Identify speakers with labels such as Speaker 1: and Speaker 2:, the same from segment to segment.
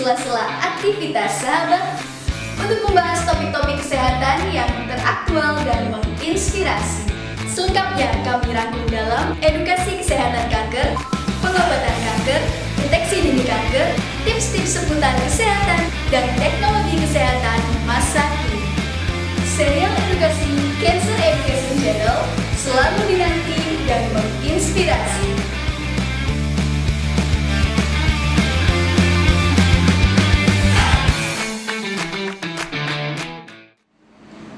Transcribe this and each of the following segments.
Speaker 1: sela-sela aktivitas sahabat untuk membahas topik-topik kesehatan yang teraktual dan menginspirasi. Selengkapnya kami rangkum dalam edukasi kesehatan kanker, pengobatan kanker, deteksi dini kanker, tips-tips seputar kesehatan, dan teknologi kesehatan masa kini. Serial edukasi Cancer Education Channel selalu dinanti dan menginspirasi.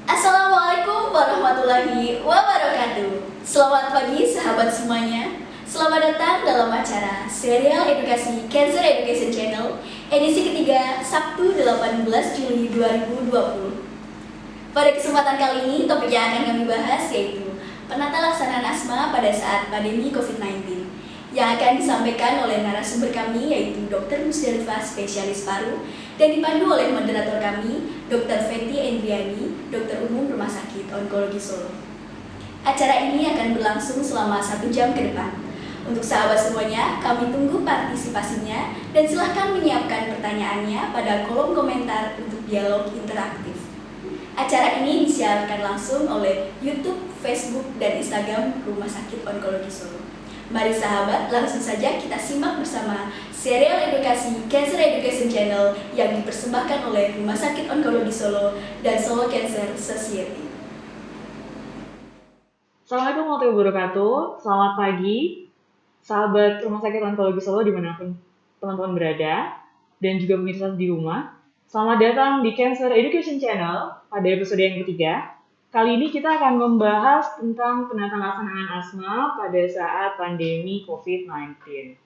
Speaker 1: Assalamualaikum warahmatullahi wabarakatuh. Selamat pagi sahabat semuanya. Selamat datang dalam acara Serial Edukasi Cancer Education Channel edisi ketiga Sabtu 18 Juli 2020. Pada kesempatan kali ini topik yang akan kami bahas yaitu penata laksanaan asma pada saat pandemi COVID-19 yang akan disampaikan oleh narasumber kami yaitu Dr. Musdalifah spesialis paru dan dipandu oleh moderator kami Dr. Fenty Endriani, Dokter Umum Rumah Sakit Onkologi Solo. Acara ini akan berlangsung selama 1 jam ke depan. Untuk sahabat semuanya, kami tunggu partisipasinya dan silahkan menyiapkan pertanyaannya pada kolom komentar untuk dialog interaktif. Acara ini disiarkan langsung oleh YouTube, Facebook, dan Instagram Rumah Sakit Onkologi Solo. Mari sahabat, langsung saja kita simak bersama serial edukasi Cancer Education Channel yang dipersembahkan oleh Rumah Sakit Onkologi Solo dan Solo Cancer Society.
Speaker 2: Assalamualaikum warahmatullahi wabarakatuh. Selamat pagi, sahabat Rumah Sakit Onkologi Solo dimanapun teman-teman berada, dan juga pemirsa di rumah. Selamat datang di Cancer Education Channel pada episode yang ketiga. Kali ini kita akan membahas tentang penata laksanaan asma pada saat pandemi COVID-19.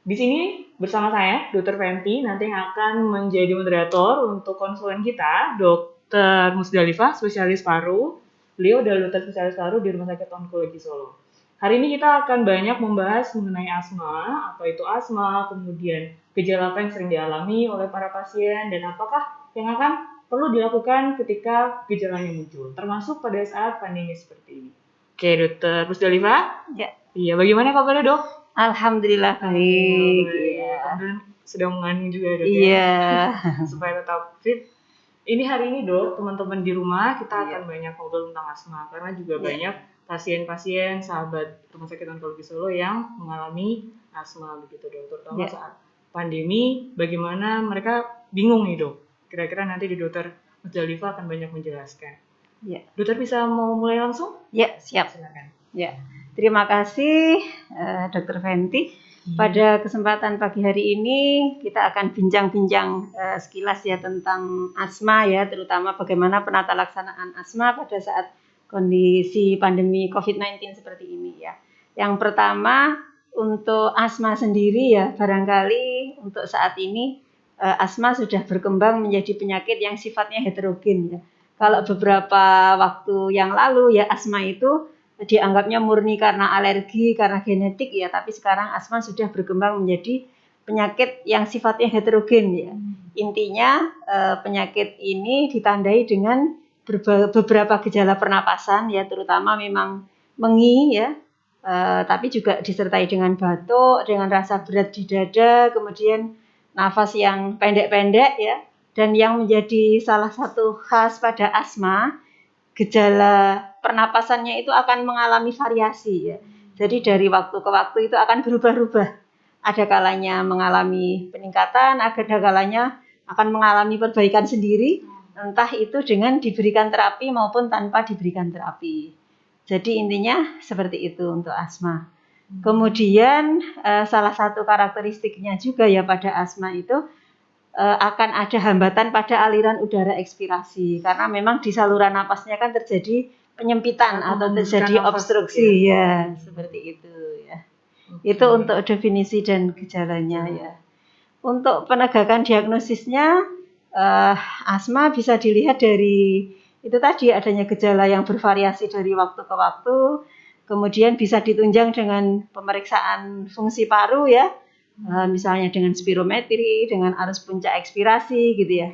Speaker 2: Di sini bersama saya, Dr. Fenty, nanti yang akan menjadi moderator untuk konsulen kita, Dr. Musdalifah, spesialis paru. Beliau adalah dokter spesialis paru di Rumah Sakit Onkologi Solo. Hari ini kita akan banyak membahas mengenai asma, apa itu asma, kemudian gejala apa yang sering dialami oleh para pasien, dan apakah yang akan perlu dilakukan ketika gejalanya muncul, termasuk pada saat pandemi seperti ini. Oke, Dokter Musdalifah?
Speaker 3: Ya.
Speaker 2: Iya, bagaimana kabarnya, Dok?
Speaker 3: Alhamdulillah baik.
Speaker 2: Kemudian sudah mengandung juga, Dok,
Speaker 3: Iya.
Speaker 2: Supaya tetap fit. Ini hari ini, Dok, teman-teman di rumah kita akan banyak ngobrol tentang asma, karena juga banyak pasien-pasien sahabat Rumah Sakit Onkologi Solo yang mengalami asma begitu, Dok. Terutama saat pandemi, bagaimana mereka bingung nih, Dok. Kira-kira nanti di Dokter Musdalifah akan banyak menjelaskan.
Speaker 3: Ya.
Speaker 2: Dokter bisa mau mulai langsung?
Speaker 3: Ya, siap.
Speaker 2: Silakan.
Speaker 3: Ya. Terima kasih Dr. Fenty. Pada kesempatan pagi hari ini kita akan bincang-bincang sekilas ya tentang asma ya, terutama bagaimana penata laksanaan asma pada saat kondisi pandemi COVID-19 seperti ini ya. Yang pertama untuk asma sendiri ya, barangkali untuk saat ini asma sudah berkembang menjadi penyakit yang sifatnya heterogen ya. Kalau beberapa waktu yang lalu ya asma itu dianggapnya murni karena alergi, karena genetik ya, tapi sekarang asma sudah berkembang menjadi penyakit yang sifatnya heterogen ya. Intinya penyakit ini ditandai dengan beberapa gejala pernapasan ya, terutama memang mengi ya, tapi juga disertai dengan batuk, dengan rasa berat di dada, kemudian nafas yang pendek-pendek ya, dan yang menjadi salah satu khas pada asma, gejala pernapasannya itu akan mengalami variasi ya. Jadi dari waktu ke waktu itu akan berubah-ubah. Ada kalanya mengalami peningkatan, ada kalanya akan mengalami perbaikan sendiri, entah itu dengan diberikan terapi maupun tanpa diberikan terapi. Jadi intinya seperti itu untuk asma. Kemudian salah satu karakteristiknya juga ya pada asma itu akan ada hambatan pada aliran udara ekspirasi karena memang di saluran napasnya kan terjadi penyempitan atau terjadi obstruksi ya, seperti itu ya. Itu untuk definisi dan gejalanya ya. Untuk penegakan diagnosisnya asma bisa dilihat dari itu tadi adanya gejala yang bervariasi dari waktu ke waktu. Kemudian bisa ditunjang dengan pemeriksaan fungsi paru ya, misalnya dengan spirometri, dengan arus puncak ekspirasi gitu ya.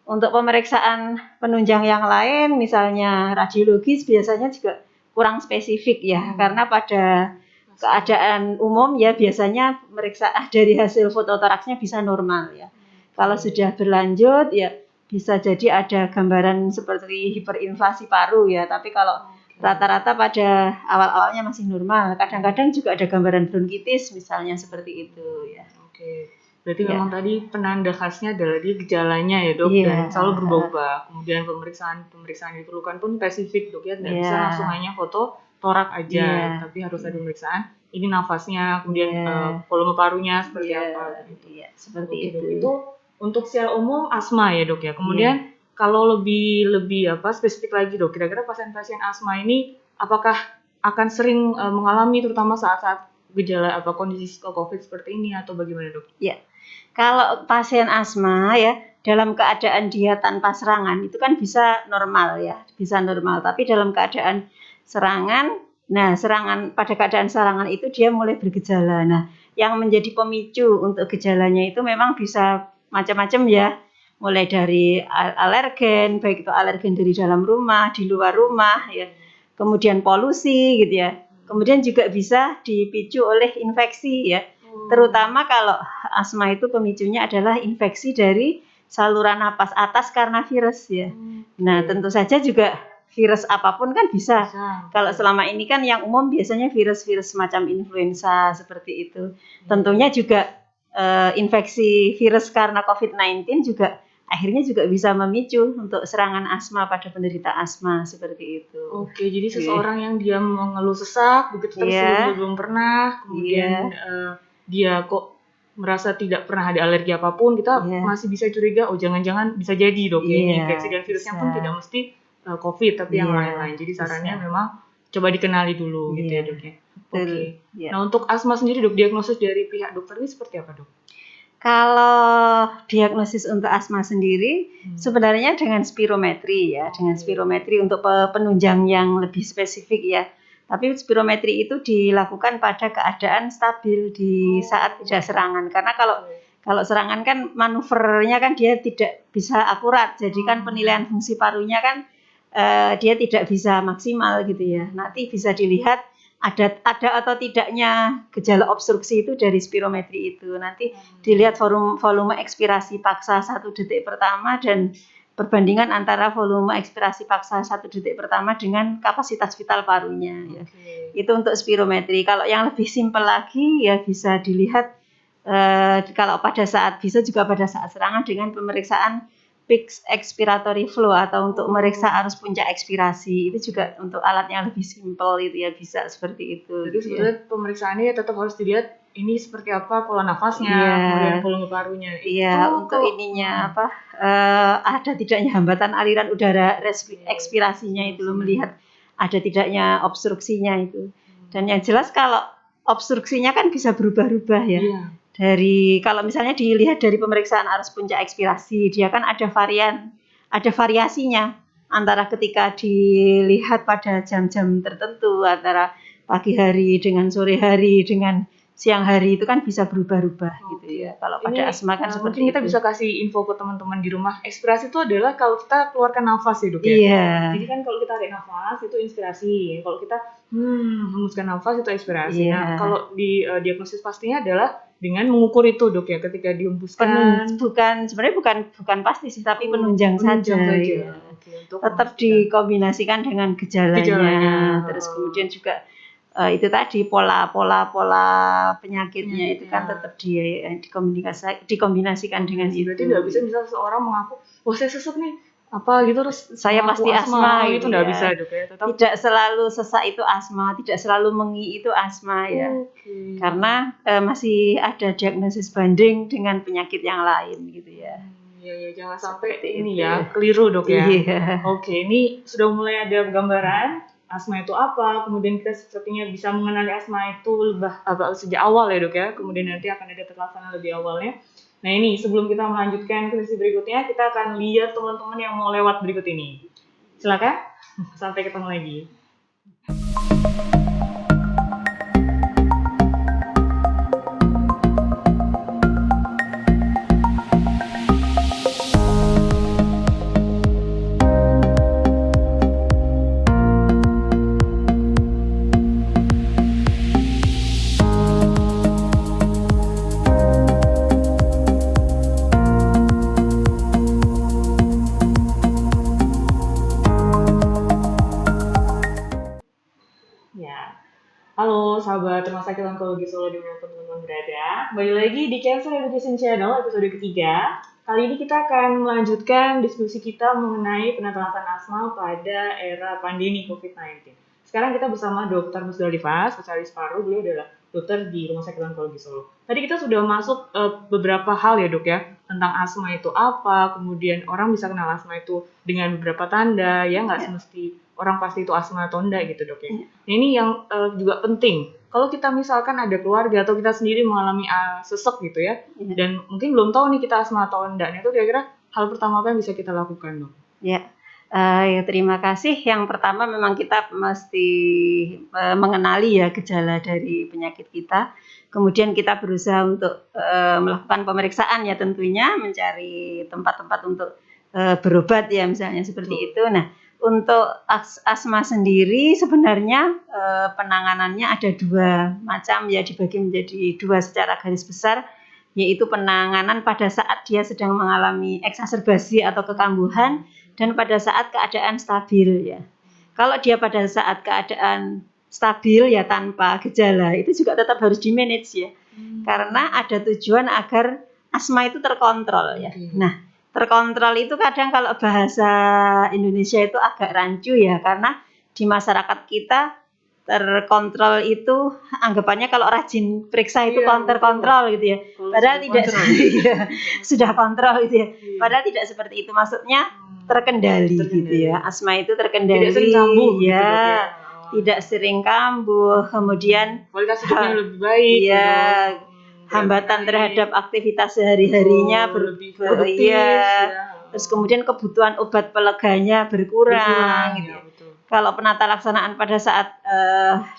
Speaker 3: Untuk pemeriksaan penunjang yang lain, misalnya radiologis biasanya juga kurang spesifik ya, karena pada keadaan umum ya biasanya meriksa dari hasil fototoraksnya bisa normal ya. Kalau sudah berlanjut ya bisa jadi ada gambaran seperti hiperinflasi paru ya. Tapi kalau rata-rata pada awal-awalnya masih normal. Kadang-kadang juga ada gambaran bronkitis misalnya seperti itu ya.
Speaker 2: Oke. Berarti
Speaker 3: Ya.
Speaker 2: memang tadi penanda khasnya adalah di gejalanya ya dok,
Speaker 3: Iya.
Speaker 2: dan selalu berubah-ubah. Kemudian pemeriksaan yang diperlukan pun spesifik dok ya, tidak bisa
Speaker 3: Iya.
Speaker 2: langsung hanya foto torak aja,
Speaker 3: Iya.
Speaker 2: tapi harus ada pemeriksaan. Ini nafasnya, kemudian
Speaker 3: Iya.
Speaker 2: volume parunya seperti
Speaker 3: Iya,
Speaker 2: apa. Gitu.
Speaker 3: iya, seperti
Speaker 2: Oke,
Speaker 3: itu.
Speaker 2: dok. Itu untuk secara umum asma ya dok ya. Kemudian kalau lebih spesifik lagi dok, kira-kira pasien-pasien asma ini apakah akan sering mengalami terutama saat-saat gejala kondisi COVID seperti ini atau bagaimana dok?
Speaker 3: Ya, kalau pasien asma ya dalam keadaan dia tanpa serangan itu kan bisa normal ya, bisa normal. Tapi dalam keadaan serangan, pada keadaan serangan itu dia mulai bergejala. Nah, yang menjadi pemicu untuk gejalanya itu memang bisa macam-macam ya. Mulai dari alergen, baik itu alergen dari dalam rumah, di luar rumah ya. Kemudian polusi gitu ya. Kemudian juga bisa dipicu oleh infeksi ya. Terutama kalau asma itu pemicunya adalah infeksi dari saluran napas atas karena virus ya. Nah, tentu saja juga virus apapun kan bisa. Kalau selama ini kan yang umum biasanya virus-virus semacam influenza seperti itu. Tentunya juga infeksi virus karena COVID-19 juga akhirnya juga bisa memicu untuk serangan asma pada penderita asma seperti itu.
Speaker 2: Oke, jadi seseorang yang dia mengeluh sesak begitu terus sebelumnya belum pernah, kemudian dia kok merasa tidak pernah ada alergi apapun, kita masih bisa curiga, oh jangan-jangan bisa jadi dok ya ini infeksi, dan virusnya pun tidak mesti COVID tapi yang lain-lain. Jadi sarannya memang coba dikenali dulu gitu ya dok ya. Oke. Nah untuk asma sendiri dok, diagnosis dari pihak dokter ini seperti apa dok?
Speaker 3: Kalau diagnosis untuk asma sendiri sebenarnya dengan spirometri ya, dengan spirometri untuk penunjang yang lebih spesifik ya. Tapi spirometri itu dilakukan pada keadaan stabil di saat tidak serangan. Karena kalau serangan kan manuvernya kan dia tidak bisa akurat. Jadi kan penilaian fungsi parunya kan dia tidak bisa maksimal gitu ya. Nanti bisa dilihat ada atau tidaknya gejala obstruksi itu dari spirometri itu. Nanti dilihat volume ekspirasi paksa 1 detik pertama dan perbandingan antara volume ekspirasi paksa 1 detik pertama dengan kapasitas vital parunya. Ya. Itu untuk spirometri. Kalau yang lebih simpel lagi ya bisa dilihat kalau bisa juga pada saat serangan dengan pemeriksaan peak expiratory flow atau untuk meriksa arus puncak ekspirasi. Itu juga untuk alatnya lebih simpel itu ya, bisa seperti itu.
Speaker 2: Jadi sebenarnya pemeriksaannya tetap harus dilihat ini seperti apa pola nafasnya, kemudian volume parunya.
Speaker 3: Iya, untuk ininya ada tidaknya hambatan aliran udara ekspirasinya itu loh, melihat ada tidaknya obstruksinya itu. Dan yang jelas kalau obstruksinya kan bisa berubah-ubah ya. Kalau misalnya dilihat dari pemeriksaan arus puncak ekspirasi, dia kan ada variasinya antara ketika dilihat pada jam-jam tertentu, antara pagi hari dengan sore hari dengan siang hari itu kan bisa berubah-ubah gitu ya. Kalau pada asma kan seperti
Speaker 2: mungkin kita bisa kasih info ke teman-teman di rumah. Ekspirasi itu adalah kalau kita keluarkan nafas ya dok ya.
Speaker 3: Iya.
Speaker 2: Jadi kan kalau kita tarik nafas itu inspirasi. Kalau kita hembuskan nafas itu ekspirasi.
Speaker 3: Iya.
Speaker 2: Nah kalau di diagnosis pastinya adalah dengan mengukur itu dok ya, ketika dihembuskan.
Speaker 3: Sebenarnya bukan pasti sih, tapi penunjang saja. Ya. Tetap dikombinasikan dengan gejalanya. Terus kemudian juga itu tadi pola penyakitnya itu kan tetap dikombinasikan dengan itu.
Speaker 2: Berarti nggak bisa misal seorang mengaku, oh saya sesek nih, apa gitu terus
Speaker 3: saya pasti asma
Speaker 2: gitu nggak bisa dok ya.
Speaker 3: Tidak selalu sesak itu asma, tidak selalu mengi itu asma ya. Karena masih ada diagnosis banding dengan penyakit yang lain gitu ya.
Speaker 2: Iya, jangan sampai ini ya keliru dok ya. Oke, ini sudah mulai ada gambaran asma itu apa, kemudian kita sepertinya bisa mengenali asma itu sejak awal ya dok ya, kemudian nanti akan ada terlaksana lebih awalnya. Nah ini sebelum kita melanjutkan ke sesi berikutnya, kita akan lihat teman-teman yang mau lewat berikut ini. Silakan, sampai ketemu lagi. Ya, halo sahabat Rumah Sakit Onkologi Solo dimanapun teman-teman berada. Kembali lagi di Cancer Education Channel episode ketiga. Kali ini kita akan melanjutkan diskusi kita mengenai penatalasan asma pada era pandemi COVID-19. Sekarang kita bersama Dr. Musdalifah, spesialis paru. Beliau adalah dokter di Rumah Sakit Onkologi Solo. Tadi kita sudah masuk beberapa hal ya dok ya, tentang asma itu apa, kemudian orang bisa kenal asma itu dengan beberapa tanda, ya nggak semesti orang pasti itu asma atau enggak gitu dok ya. Nah, ini yang juga penting. Kalau kita misalkan ada keluarga atau kita sendiri mengalami sesek gitu ya, dan mungkin belum tahu nih kita asma atau enggak, itu kira-kira hal pertama apa yang bisa kita lakukan dok?
Speaker 3: Ya, terima kasih. Yang pertama memang kita mesti mengenali ya gejala dari penyakit kita. Kemudian kita berusaha untuk melakukan pemeriksaan ya tentunya, mencari tempat-tempat untuk berobat ya misalnya seperti itu. Nah, untuk asma sendiri sebenarnya penanganannya ada dua macam ya, dibagi menjadi dua secara garis besar, yaitu penanganan pada saat dia sedang mengalami eksaserbasi atau kekambuhan dan pada saat keadaan stabil ya. Kalau dia pada saat keadaan stabil ya tanpa gejala itu juga tetap harus di-manage ya. Karena ada tujuan agar asma itu terkontrol ya. Nah, terkontrol itu kadang kalau bahasa Indonesia itu agak rancu ya, karena di masyarakat kita terkontrol itu anggapannya kalau rajin periksa itu terkontrol gitu ya. Padahal tidak sudah kontrol gitu ya. Padahal tidak seperti itu, maksudnya terkendali gitu ya. Asma itu terkendali.
Speaker 2: Tidak sering kambuh
Speaker 3: ya.
Speaker 2: Gitu,
Speaker 3: tidak sering kambuh, kemudian
Speaker 2: kualitas hidupnya lebih baik.
Speaker 3: Ya. Hambatan terhadap aktivitas sehari-harinya
Speaker 2: lebih produktif,
Speaker 3: Terus kemudian kebutuhan obat peleganya berkurang gitu.
Speaker 2: Ya, betul.
Speaker 3: Kalau penata laksanaan pada saat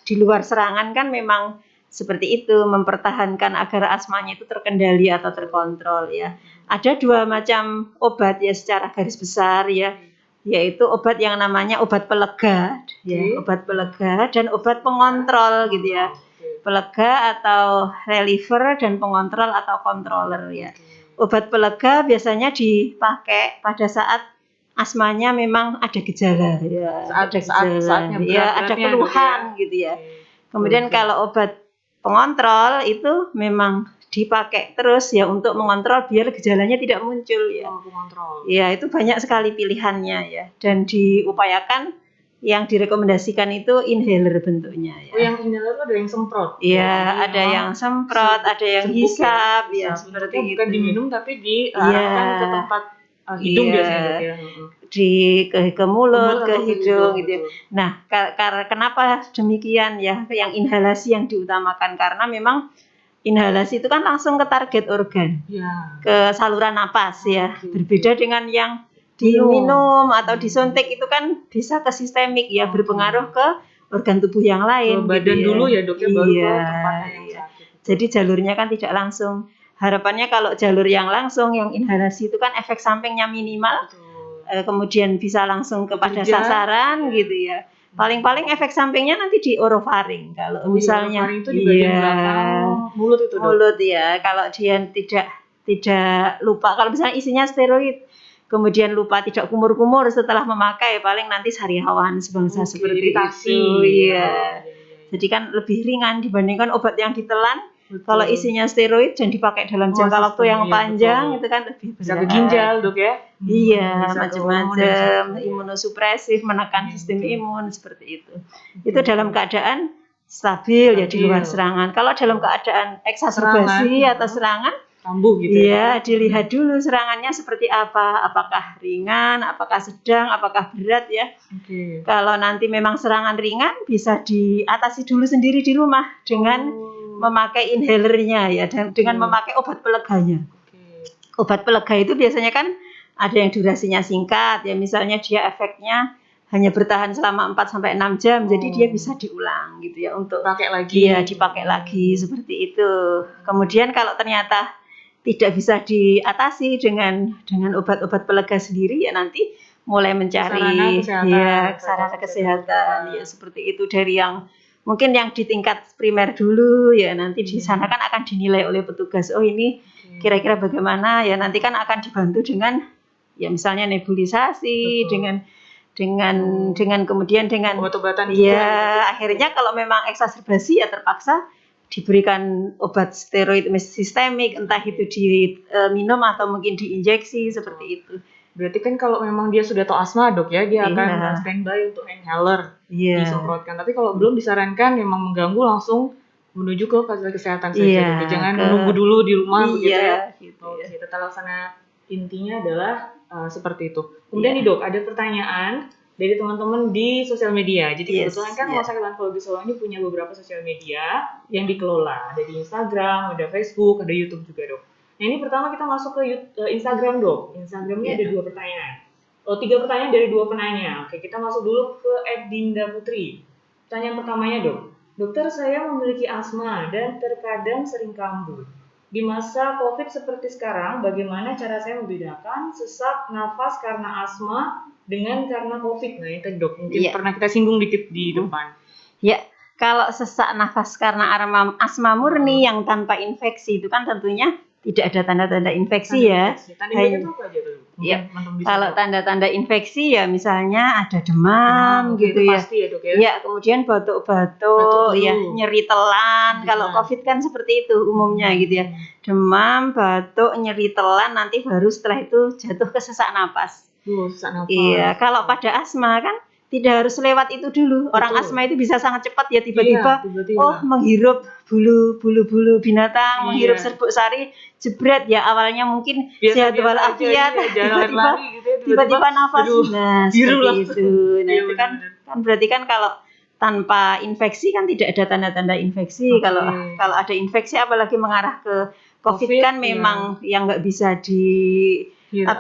Speaker 3: di luar serangan kan memang seperti itu, mempertahankan agar asmanya itu terkendali atau terkontrol ya. Ada dua macam obat ya secara garis besar ya, yaitu obat yang namanya obat pelega ya, obat pelega dan obat pengontrol gitu ya. Pelega atau reliever dan pengontrol atau controller ya. Obat pelega biasanya dipakai pada saat asmanya memang ada gejala ya, ada keluhan gitu ya. Kemudian kalau obat pengontrol itu memang dipakai terus ya untuk mengontrol biar gejalanya tidak muncul ya. Ya, itu banyak sekali pilihannya ya, dan diupayakan yang direkomendasikan itu inhaler bentuknya ya.
Speaker 2: Yang inhaler itu ada yang semprot.
Speaker 3: Iya, ada yang semprot, ada yang hisap ya, seperti itu.
Speaker 2: Bukan diminum tapi diarahkan ke tempat hidung biasanya ya.
Speaker 3: Ke mulut, ke hidung gitu. Nah, kenapa demikian ya? Yang inhalasi yang diutamakan karena memang inhalasi itu kan langsung ke target organ, ke saluran napas ya. Berbeda dengan yang diminum atau disuntik itu kan bisa ke sistemik ya, berpengaruh ke organ tubuh yang lain.
Speaker 2: Ke badan
Speaker 3: gitu
Speaker 2: dulu ya dok ya, baru ke tempat yang sakit.
Speaker 3: Jadi jalurnya kan tidak langsung. Harapannya kalau jalur yang langsung, yang inhalasi itu kan efek sampingnya minimal, kemudian bisa langsung kepada sasaran gitu ya. Paling-paling efek sampingnya nanti di orofaring kalau misalnya
Speaker 2: itu di bagian belakang mulut itu dok.
Speaker 3: Mulut ya, kalau dia tidak lupa, kalau misalnya isinya steroid kemudian lupa tidak kumur-kumur setelah memakai, paling nanti sariawan sebangsa seperti itu ya. Jadi kan lebih ringan dibandingkan obat yang ditelan. Betul. Kalau isinya steroid dan dipakai dalam jangka waktu yang panjang itu kan lebih
Speaker 2: bisa ke ginjal dok ya.
Speaker 3: Iya, macam-macam, imunosupresif, menekan sistem imun seperti itu. Itu dalam keadaan stabil ya di luar serangan. Kalau dalam keadaan eksaserbasi atau serangan
Speaker 2: kambuh gitu
Speaker 3: ya, dilihat dulu serangannya seperti apa, apakah ringan, apakah sedang, apakah berat ya. Kalau nanti memang serangan ringan bisa diatasi dulu sendiri di rumah dengan memakai inhalernya ya, dan dengan memakai obat peleganya. Obat pelega itu biasanya kan ada yang durasinya singkat ya, misalnya dia efeknya hanya bertahan selama 4-6 jam, jadi dia bisa diulang gitu ya, untuk dipakai lagi seperti itu. Kemudian kalau ternyata tidak bisa diatasi dengan obat-obat pelega sendiri ya, nanti mulai mencari sarana kesehatan ya, seperti itu, dari yang mungkin yang di tingkat primer dulu ya, nanti di sana kan akan dinilai oleh petugas, oh ini kira-kira bagaimana ya, nanti kan akan dibantu dengan ya misalnya nebulisasi, dengan dengan kemudian dengan
Speaker 2: Obat-obatan juga.
Speaker 3: ya akhirnya kalau memang eksaserbasi ya terpaksa diberikan obat steroid sistemik, entah itu diminum atau mungkin diinjeksi seperti itu.
Speaker 2: Berarti kan kalau memang dia sudah tahu asma dok ya, dia akan
Speaker 3: Iya.
Speaker 2: standby untuk inhaler
Speaker 3: Iya.
Speaker 2: disemprotkan. Tapi kalau belum disarankan memang mengganggu langsung menuju ke fasilitas kesehatan saja.
Speaker 3: Iya,
Speaker 2: Dok. Jangan menunggu dulu di rumah begitu ya.
Speaker 3: Iya, gitu ya.
Speaker 2: Oke, tata laksana intinya adalah seperti itu. Kemudian nih dok, ada pertanyaan dari teman-teman di sosial media. Jadi
Speaker 3: Yes,
Speaker 2: kebetulan kan
Speaker 3: yeah.
Speaker 2: Rumah Sakit Onkologi Solo ini punya beberapa sosial media yang dikelola. Ada di Instagram, ada Facebook, ada YouTube juga dok. Nah ini pertama kita masuk ke Instagram dok. Instagramnya ada 2 pertanyaan. 3 pertanyaan dari 2 penanya. Oke, kita masuk dulu ke @Dinda Putri. Pertanyaan pertamanya dok. Dokter, saya memiliki asma dan terkadang sering kambuh. Di masa COVID seperti sekarang, bagaimana cara saya membedakan sesak nafas karena asma dengan karena COVID? Nah itu dok, mungkin
Speaker 3: Iya.
Speaker 2: pernah kita singgung dikit di depan.
Speaker 3: Ya, kalau sesak nafas karena asma murni yang tanpa infeksi itu kan tentunya tidak ada tanda-tanda infeksi ya.
Speaker 2: Tanda infeksi itu apa aja tuh? Mungkin
Speaker 3: Ya,
Speaker 2: teman-teman bisa
Speaker 3: kalau
Speaker 2: tahu.
Speaker 3: tanda-tanda infeksi ya misalnya ada demam
Speaker 2: Oke,
Speaker 3: gitu
Speaker 2: itu
Speaker 3: ya.
Speaker 2: pasti ya dok ya.
Speaker 3: Ya, kemudian batuk-batuk,
Speaker 2: Batuk-batuk.
Speaker 3: ya nyeri telan. Kalau
Speaker 2: Demam.
Speaker 3: COVID kan seperti itu umumnya gitu ya. Demam, batuk, nyeri telan, nanti baru setelah itu jatuh ke sesak napas.
Speaker 2: Sesak nafas.
Speaker 3: Iya, kalau pada asma kan tidak harus lewat itu dulu. Orang
Speaker 2: Betul.
Speaker 3: asma itu bisa sangat cepat ya
Speaker 2: Iya,
Speaker 3: tiba-tiba
Speaker 2: tiba-tiba.
Speaker 3: menghirup bulu-bulu binatang,
Speaker 2: Iya.
Speaker 3: menghirup serbuk sari, jebret ya awalnya mungkin sehat
Speaker 2: Biasa-biasa
Speaker 3: walafiat,
Speaker 2: aja, jalan
Speaker 3: tiba-tiba
Speaker 2: lari gitu ya,
Speaker 3: tiba-tiba nafas.
Speaker 2: aduh,
Speaker 3: Nah,
Speaker 2: biru
Speaker 3: seperti
Speaker 2: langsung.
Speaker 3: itu. Nah,
Speaker 2: Iya,
Speaker 3: itu kan
Speaker 2: benar-benar.
Speaker 3: berarti kan kalau tanpa infeksi kan tidak ada tanda-tanda infeksi.
Speaker 2: Oke.
Speaker 3: Kalau ada infeksi apalagi mengarah ke COVID kan
Speaker 2: iya.
Speaker 3: memang yang nggak bisa yang nggak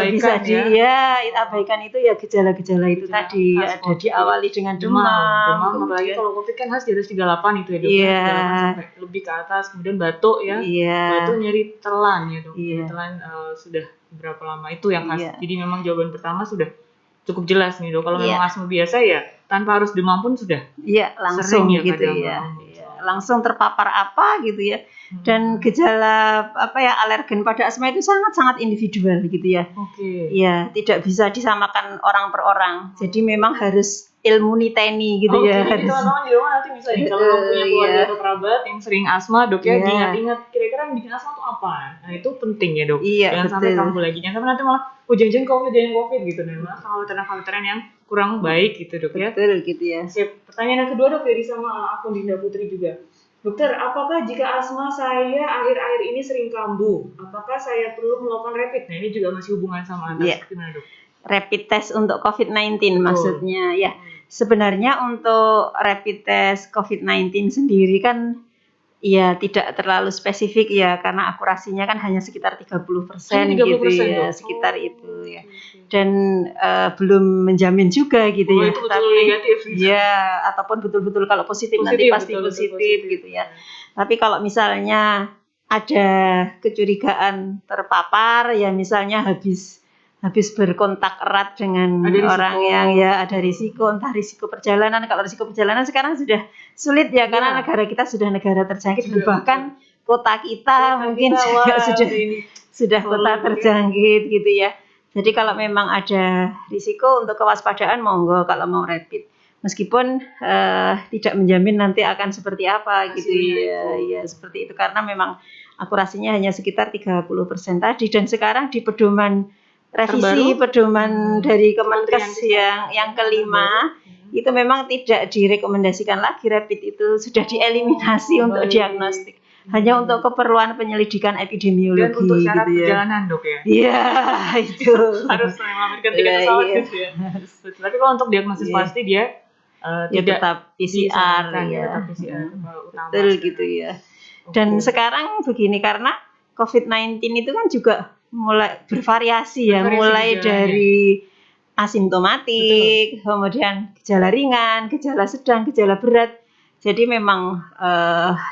Speaker 2: abaikan
Speaker 3: bisa
Speaker 2: ya.
Speaker 3: abaikan itu ya gejala-gejala itu
Speaker 2: Gejala
Speaker 3: tadi
Speaker 2: khas
Speaker 3: ada
Speaker 2: COVID.
Speaker 3: diawali dengan
Speaker 2: Demam,
Speaker 3: demam,
Speaker 2: apalagi
Speaker 3: kemudian
Speaker 2: kalau COVID kan harus di atas 38 itu ya dok.
Speaker 3: Iya.
Speaker 2: 38 sampai lebih ke atas, kemudian batuk ya.
Speaker 3: iya
Speaker 2: Batuk nyeri telan ya dok.
Speaker 3: Iya.
Speaker 2: Nyeri telan sudah berapa lama itu yang khas.
Speaker 3: Iya.
Speaker 2: Jadi memang jawaban pertama sudah cukup jelas nih dok. Kalau
Speaker 3: Iya.
Speaker 2: memang asma biasa ya tanpa harus demam pun sudah.
Speaker 3: iya langsung
Speaker 2: Sering ya
Speaker 3: gitu
Speaker 2: kadang.
Speaker 3: ya. Iya, langsung terpapar apa gitu ya. Dan gejala alergen pada asma itu sangat-sangat individual gitu ya.
Speaker 2: Oke.
Speaker 3: Iya, tidak bisa disamakan orang per orang. Jadi memang harus ilmu niteni gitu
Speaker 2: Oke,
Speaker 3: ya.
Speaker 2: jadi teman-teman di rumah nanti bisa nih kalau memang punya keluarga
Speaker 3: Iya.
Speaker 2: atau kerabat yang sering asma, dok ya,
Speaker 3: Iya.
Speaker 2: diingat-ingat kira-kira yang bikin asma itu apa. Nah itu penting ya dok.
Speaker 3: Iya,
Speaker 2: Jangan sampai
Speaker 3: betul.
Speaker 2: kambuh lagi. Jangan sampai nanti malah jangan COVID gitu. Nah malah kekhawatiran-kekhawatiran yang kurang baik gitu dok ya.
Speaker 3: Betul gitu ya.
Speaker 2: Sip. Pertanyaan yang kedua dok dari sama akun Dinda Putri juga. Dokter, apakah jika asma saya akhir-akhir ini sering kambuh, apakah saya perlu melakukan rapid? Nah ini juga masih hubungan sama anak.
Speaker 3: Iya.
Speaker 2: Gimana dok?
Speaker 3: Rapid test untuk COVID-19
Speaker 2: Betul.
Speaker 3: maksudnya ya. Sebenarnya untuk rapid test COVID-19 sendiri kan ya tidak terlalu spesifik ya karena akurasinya kan hanya sekitar 30%
Speaker 2: Hanya 30%,
Speaker 3: gitu ya,
Speaker 2: dok?
Speaker 3: sekitar
Speaker 2: Oh,
Speaker 3: itu ya.
Speaker 2: oke.
Speaker 3: Dan belum menjamin juga gitu
Speaker 2: Oh,
Speaker 3: ya.
Speaker 2: itu betul negatif gitu.
Speaker 3: Ya, ataupun betul-betul kalau positif nanti pasti
Speaker 2: betul,
Speaker 3: positif gitu ya. Tapi kalau misalnya ada kecurigaan terpapar ya misalnya habis berkontak erat dengan
Speaker 2: Ada risiko.
Speaker 3: orang yang ya ada risiko, entah risiko perjalanan. Kalau risiko perjalanan sekarang sudah sulit ya karena
Speaker 2: Iya.
Speaker 3: negara kita sudah negara terjangkit dan
Speaker 2: Sudah,
Speaker 3: bahkan kota kita mungkin juga sudah kota terjangkit gitu ya. Jadi kalau memang ada risiko untuk kewaspadaan monggo kalau mau rapid. Meskipun tidak menjamin nanti akan seperti apa gitu ya. Ya seperti itu karena memang akurasinya hanya sekitar 30% tadi dan sekarang di pedoman revisi pedoman dari Kemenkes yang kelima itu memang tidak direkomendasikan lagi rapid itu sudah dieliminasi untuk diagnostik hanya untuk keperluan penyelidikan epidemiologi
Speaker 2: dan untuk syarat
Speaker 3: gitu ya.
Speaker 2: perjalanan dok ya.
Speaker 3: Iya itu
Speaker 2: Harus melampirkan tiket pesawat
Speaker 3: Iya.
Speaker 2: gitu ya. Tapi kalau untuk diagnosis
Speaker 3: Iya.
Speaker 2: pasti dia
Speaker 3: Ya
Speaker 2: tidak
Speaker 3: tetap PCR
Speaker 2: disarankan,
Speaker 3: ya.
Speaker 2: tetap PCR utama.
Speaker 3: Betul gitu ya. Dan
Speaker 2: Oke.
Speaker 3: sekarang begini karena COVID-19 itu kan juga mulai bervariasi ya,
Speaker 2: Bervariasi
Speaker 3: mulai
Speaker 2: gejalanya.
Speaker 3: dari asimptomatik, kemudian gejala ringan, gejala sedang, gejala berat. Jadi memang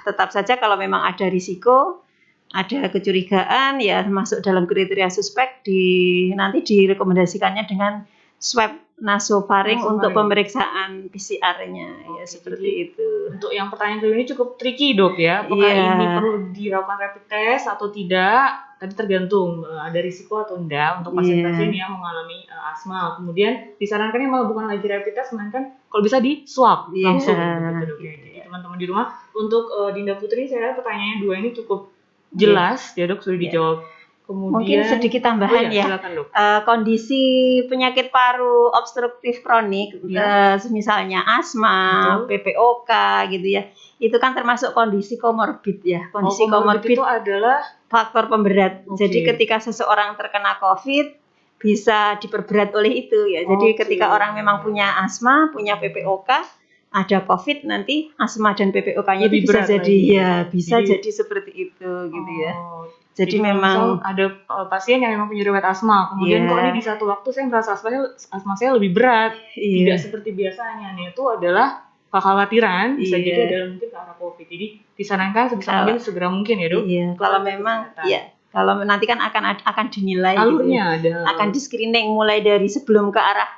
Speaker 3: tetap saja kalau memang ada risiko, ada kecurigaan ya masuk dalam kriteria suspek nanti direkomendasikannya dengan swab nasofaring untuk
Speaker 2: Nasofaring.
Speaker 3: pemeriksaan PCR-nya ya
Speaker 2: Oke,
Speaker 3: seperti
Speaker 2: jadi
Speaker 3: itu.
Speaker 2: untuk yang pertanyaan kedua ini cukup tricky dok ya, apakah
Speaker 3: Iya.
Speaker 2: ini perlu dilakukan rapid test atau tidak? Tadi tergantung ada risiko atau enggak untuk pasien-pasien yang mengalami asma. Kemudian disarankannya malah bukan lagi rapid test, melainkan kalau bisa di swab
Speaker 3: Iya.
Speaker 2: langsung gitu dok ya. Jadi teman-teman di rumah untuk Dinda Putri, saya lihat pertanyaannya dua ini cukup jelas ya dok, sudah
Speaker 3: Iya.
Speaker 2: dijawab. Kemudian
Speaker 3: Mungkin sedikit tambahan ya.
Speaker 2: Silakan dok.
Speaker 3: Kondisi penyakit paru obstruktif kronik, misalnya asma, PPOK gitu ya, itu kan termasuk kondisi komorbid ya. Kondisi komorbid
Speaker 2: itu adalah
Speaker 3: faktor pemberat.
Speaker 2: Oke.
Speaker 3: Jadi ketika seseorang terkena COVID bisa diperberat oleh itu ya. Jadi
Speaker 2: Oke.
Speaker 3: ketika orang memang punya asma, punya PPOK, ada COVID, nanti asma dan PPOK-nya itu
Speaker 2: Lebih
Speaker 3: bisa
Speaker 2: berat
Speaker 3: jadi
Speaker 2: lagi.
Speaker 3: ya, bisa
Speaker 2: Jadi-
Speaker 3: jadi seperti itu gitu ya.
Speaker 2: Oh,
Speaker 3: Jadi
Speaker 2: kalau
Speaker 3: memang
Speaker 2: misal ada pasien yang memang punya riwayat asma, kemudian
Speaker 3: Iya.
Speaker 2: kok ini di satu waktu saya merasa asma saya lebih berat, tidak
Speaker 3: iya,
Speaker 2: seperti biasanya. Nah, itu adalah kekhawatiran, bisa
Speaker 3: Iya.
Speaker 2: jadi adalah mungkin ke arah COVID. Jadi disarankan sebisa
Speaker 3: Kalau-
Speaker 2: mungkin segera mungkin ya dok.
Speaker 3: iya. Kalau
Speaker 2: Ke
Speaker 3: memang
Speaker 2: kesehatan.
Speaker 3: ya, kalau nanti kan akan dinilai gitu ya.
Speaker 2: Alurnya ada.
Speaker 3: Akan di screening mulai dari sebelum ke arah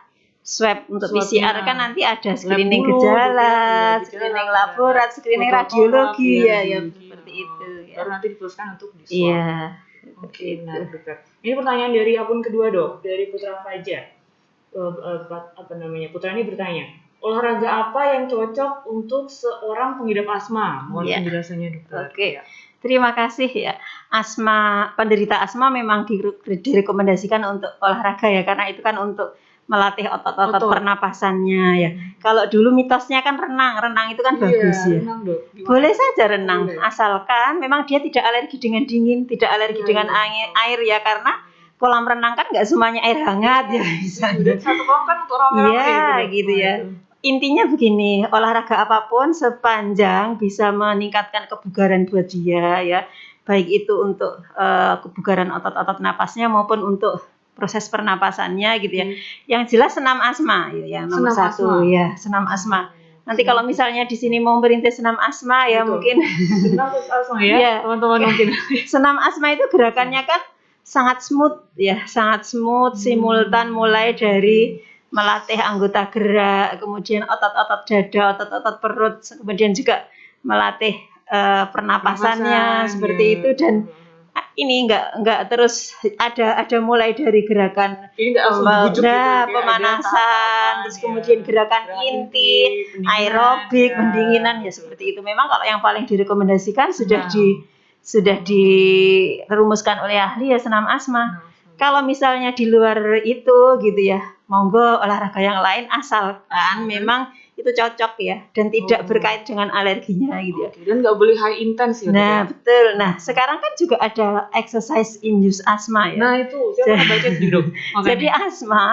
Speaker 3: swab untuk
Speaker 2: Swabnya.
Speaker 3: PCR kan nanti ada screening
Speaker 2: dulu,
Speaker 3: gejala,
Speaker 2: gitu ya,
Speaker 3: screening
Speaker 2: gejala,
Speaker 3: laborat, screening
Speaker 2: foto
Speaker 3: radiologi
Speaker 2: lab,
Speaker 3: ya, ya
Speaker 2: radiologi.
Speaker 3: seperti itu ya.
Speaker 2: Baru nanti diteruskan untuk di swab.
Speaker 3: Iya.
Speaker 2: Oke, benar dokter. Ini pertanyaan dari akun kedua dok, dari Putra Fajar. Apa namanya? Putra ini bertanya, olahraga apa yang cocok untuk seorang pengidap asma? Mohon
Speaker 3: Iya.
Speaker 2: penjelasannya dokter.
Speaker 3: Oke.
Speaker 2: Ya.
Speaker 3: Terima kasih ya. Penderita asma memang direkomendasikan untuk olahraga ya, karena itu kan untuk melatih otot-otot
Speaker 2: Otot.
Speaker 3: pernapasannya ya. Kalau dulu mitosnya kan renang itu kan bagus ya.
Speaker 2: renang, dok. Gimana?
Speaker 3: Boleh saja renang,
Speaker 2: Boleh.
Speaker 3: asalkan memang dia tidak alergi dengan dingin, tidak alergi
Speaker 2: Iya,
Speaker 3: dengan
Speaker 2: iya.
Speaker 3: air ya, karena kolam renang kan nggak semuanya air hangat ya misalnya.
Speaker 2: Dan satu kolam kan untuk orang-orang
Speaker 3: Iya,
Speaker 2: dok.
Speaker 3: gitu
Speaker 2: Nah,
Speaker 3: ya.
Speaker 2: itu.
Speaker 3: Intinya begini, olahraga apapun sepanjang bisa meningkatkan kebugaran buat dia ya, baik itu untuk kebugaran otot-otot napasnya maupun untuk proses pernapasannya gitu ya. Yang jelas senam asma ya, yang nomor
Speaker 2: Senam
Speaker 3: satu
Speaker 2: asma.
Speaker 3: ya, senam asma. Nanti kalau misalnya di sini mau merintis senam asma ya
Speaker 2: Betul.
Speaker 3: mungkin
Speaker 2: Senang terus asma ya,
Speaker 3: Iya.
Speaker 2: teman-teman mungkin.
Speaker 3: senam asma itu gerakannya kan sangat smooth ya, sangat smooth, simultan mulai dari melatih anggota gerak, kemudian otot-otot dada, otot-otot perut, kemudian juga melatih pernapasannya seperti
Speaker 2: iya.
Speaker 3: itu. Dan ini enggak terus ada mulai dari gerakan
Speaker 2: Ini nggak langsung dibujuk gitu, kayak ada
Speaker 3: pemanasan,
Speaker 2: tahapan,
Speaker 3: terus
Speaker 2: ya.
Speaker 3: kemudian gerakan inti,
Speaker 2: pendinginan,
Speaker 3: aerobik,
Speaker 2: ya.
Speaker 3: pendinginan ya seperti itu. Memang kalau yang paling direkomendasikan sudah
Speaker 2: Senam.
Speaker 3: sudah dirumuskan oleh ahli ya senam asma. Kalau misalnya di luar itu gitu ya, monggo olahraga yang lain asalkan memang itu cocok ya dan tidak berkait dengan alerginya gitu ya.
Speaker 2: Oke, dan nggak boleh high intense ya.
Speaker 3: Nah,
Speaker 2: dok, ya?
Speaker 3: betul. Nah, sekarang kan juga ada exercise induced asthma ya.
Speaker 2: Nah itu, saya mau baca itu dok. Makanya.
Speaker 3: Jadi asma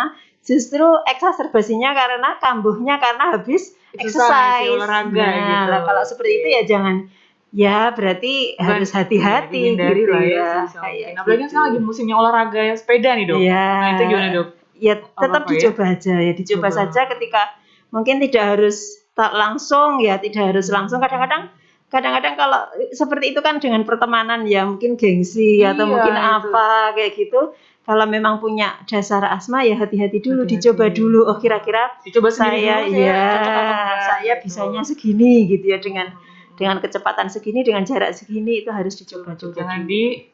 Speaker 3: justru eksaserbasinya karena kambuhnya karena habis exercise.
Speaker 2: olahraga
Speaker 3: Nah,
Speaker 2: gitu.
Speaker 3: lah, kalau seperti itu ya jangan, ya berarti
Speaker 2: Bukan,
Speaker 3: harus hati-hati
Speaker 2: dihindari
Speaker 3: gitu
Speaker 2: lah
Speaker 3: ya.
Speaker 2: sebisa
Speaker 3: Kayak
Speaker 2: mungkin. Apalagi kan sekarang lagi musimnya olahraga sepeda nih dok.
Speaker 3: Iya.
Speaker 2: Nah itu gimana dok?
Speaker 3: Ya tetap
Speaker 2: Apa-apa ya?
Speaker 3: dicoba aja ya, dicoba
Speaker 2: Coba.
Speaker 3: saja ketika mungkin tidak harus langsung ya, tidak harus langsung. Kadang-kadang kalau seperti itu kan dengan pertemanan ya, mungkin gengsi atau
Speaker 2: Iya,
Speaker 3: mungkin
Speaker 2: itu.
Speaker 3: apa kayak gitu. Kalau memang punya dasar asma ya hati-hati dulu,
Speaker 2: Hati-hati.
Speaker 3: dicoba dulu. Oh kira-kira
Speaker 2: Dicoba sendiri
Speaker 3: saya
Speaker 2: dulu,
Speaker 3: ya,
Speaker 2: cocok atau enggak,
Speaker 3: saya
Speaker 2: gitu.
Speaker 3: bisanya segini gitu ya, dengan kecepatan segini, dengan jarak segini, itu harus dicoba-coba.
Speaker 2: Jangan
Speaker 3: dulu.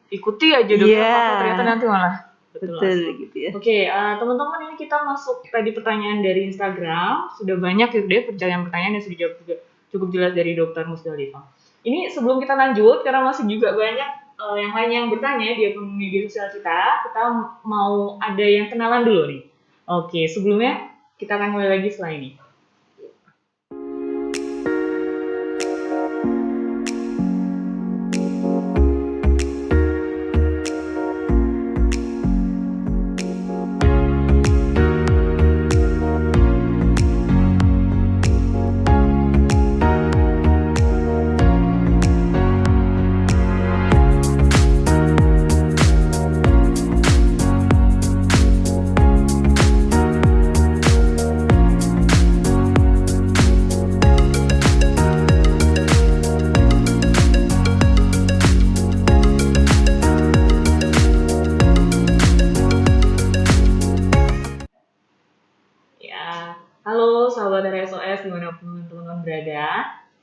Speaker 2: diikuti aja dok.
Speaker 3: Iya.
Speaker 2: Apa-apa ternyata nanti malah.
Speaker 3: Betul gitu ya.
Speaker 2: Oke, teman-teman, ini kita masuk tadi pertanyaan dari Instagram. Sudah banyak ya deh pertanyaan yang sudah dijawab juga cukup jelas dari Dokter Musdalifah. Ini sebelum kita lanjut, karena masih juga banyak yang lain yang bertanya di akun media sosial kita mau ada yang kenalan dulu nih. Oke, sebelumnya kita akan mulai lagi setelah ini.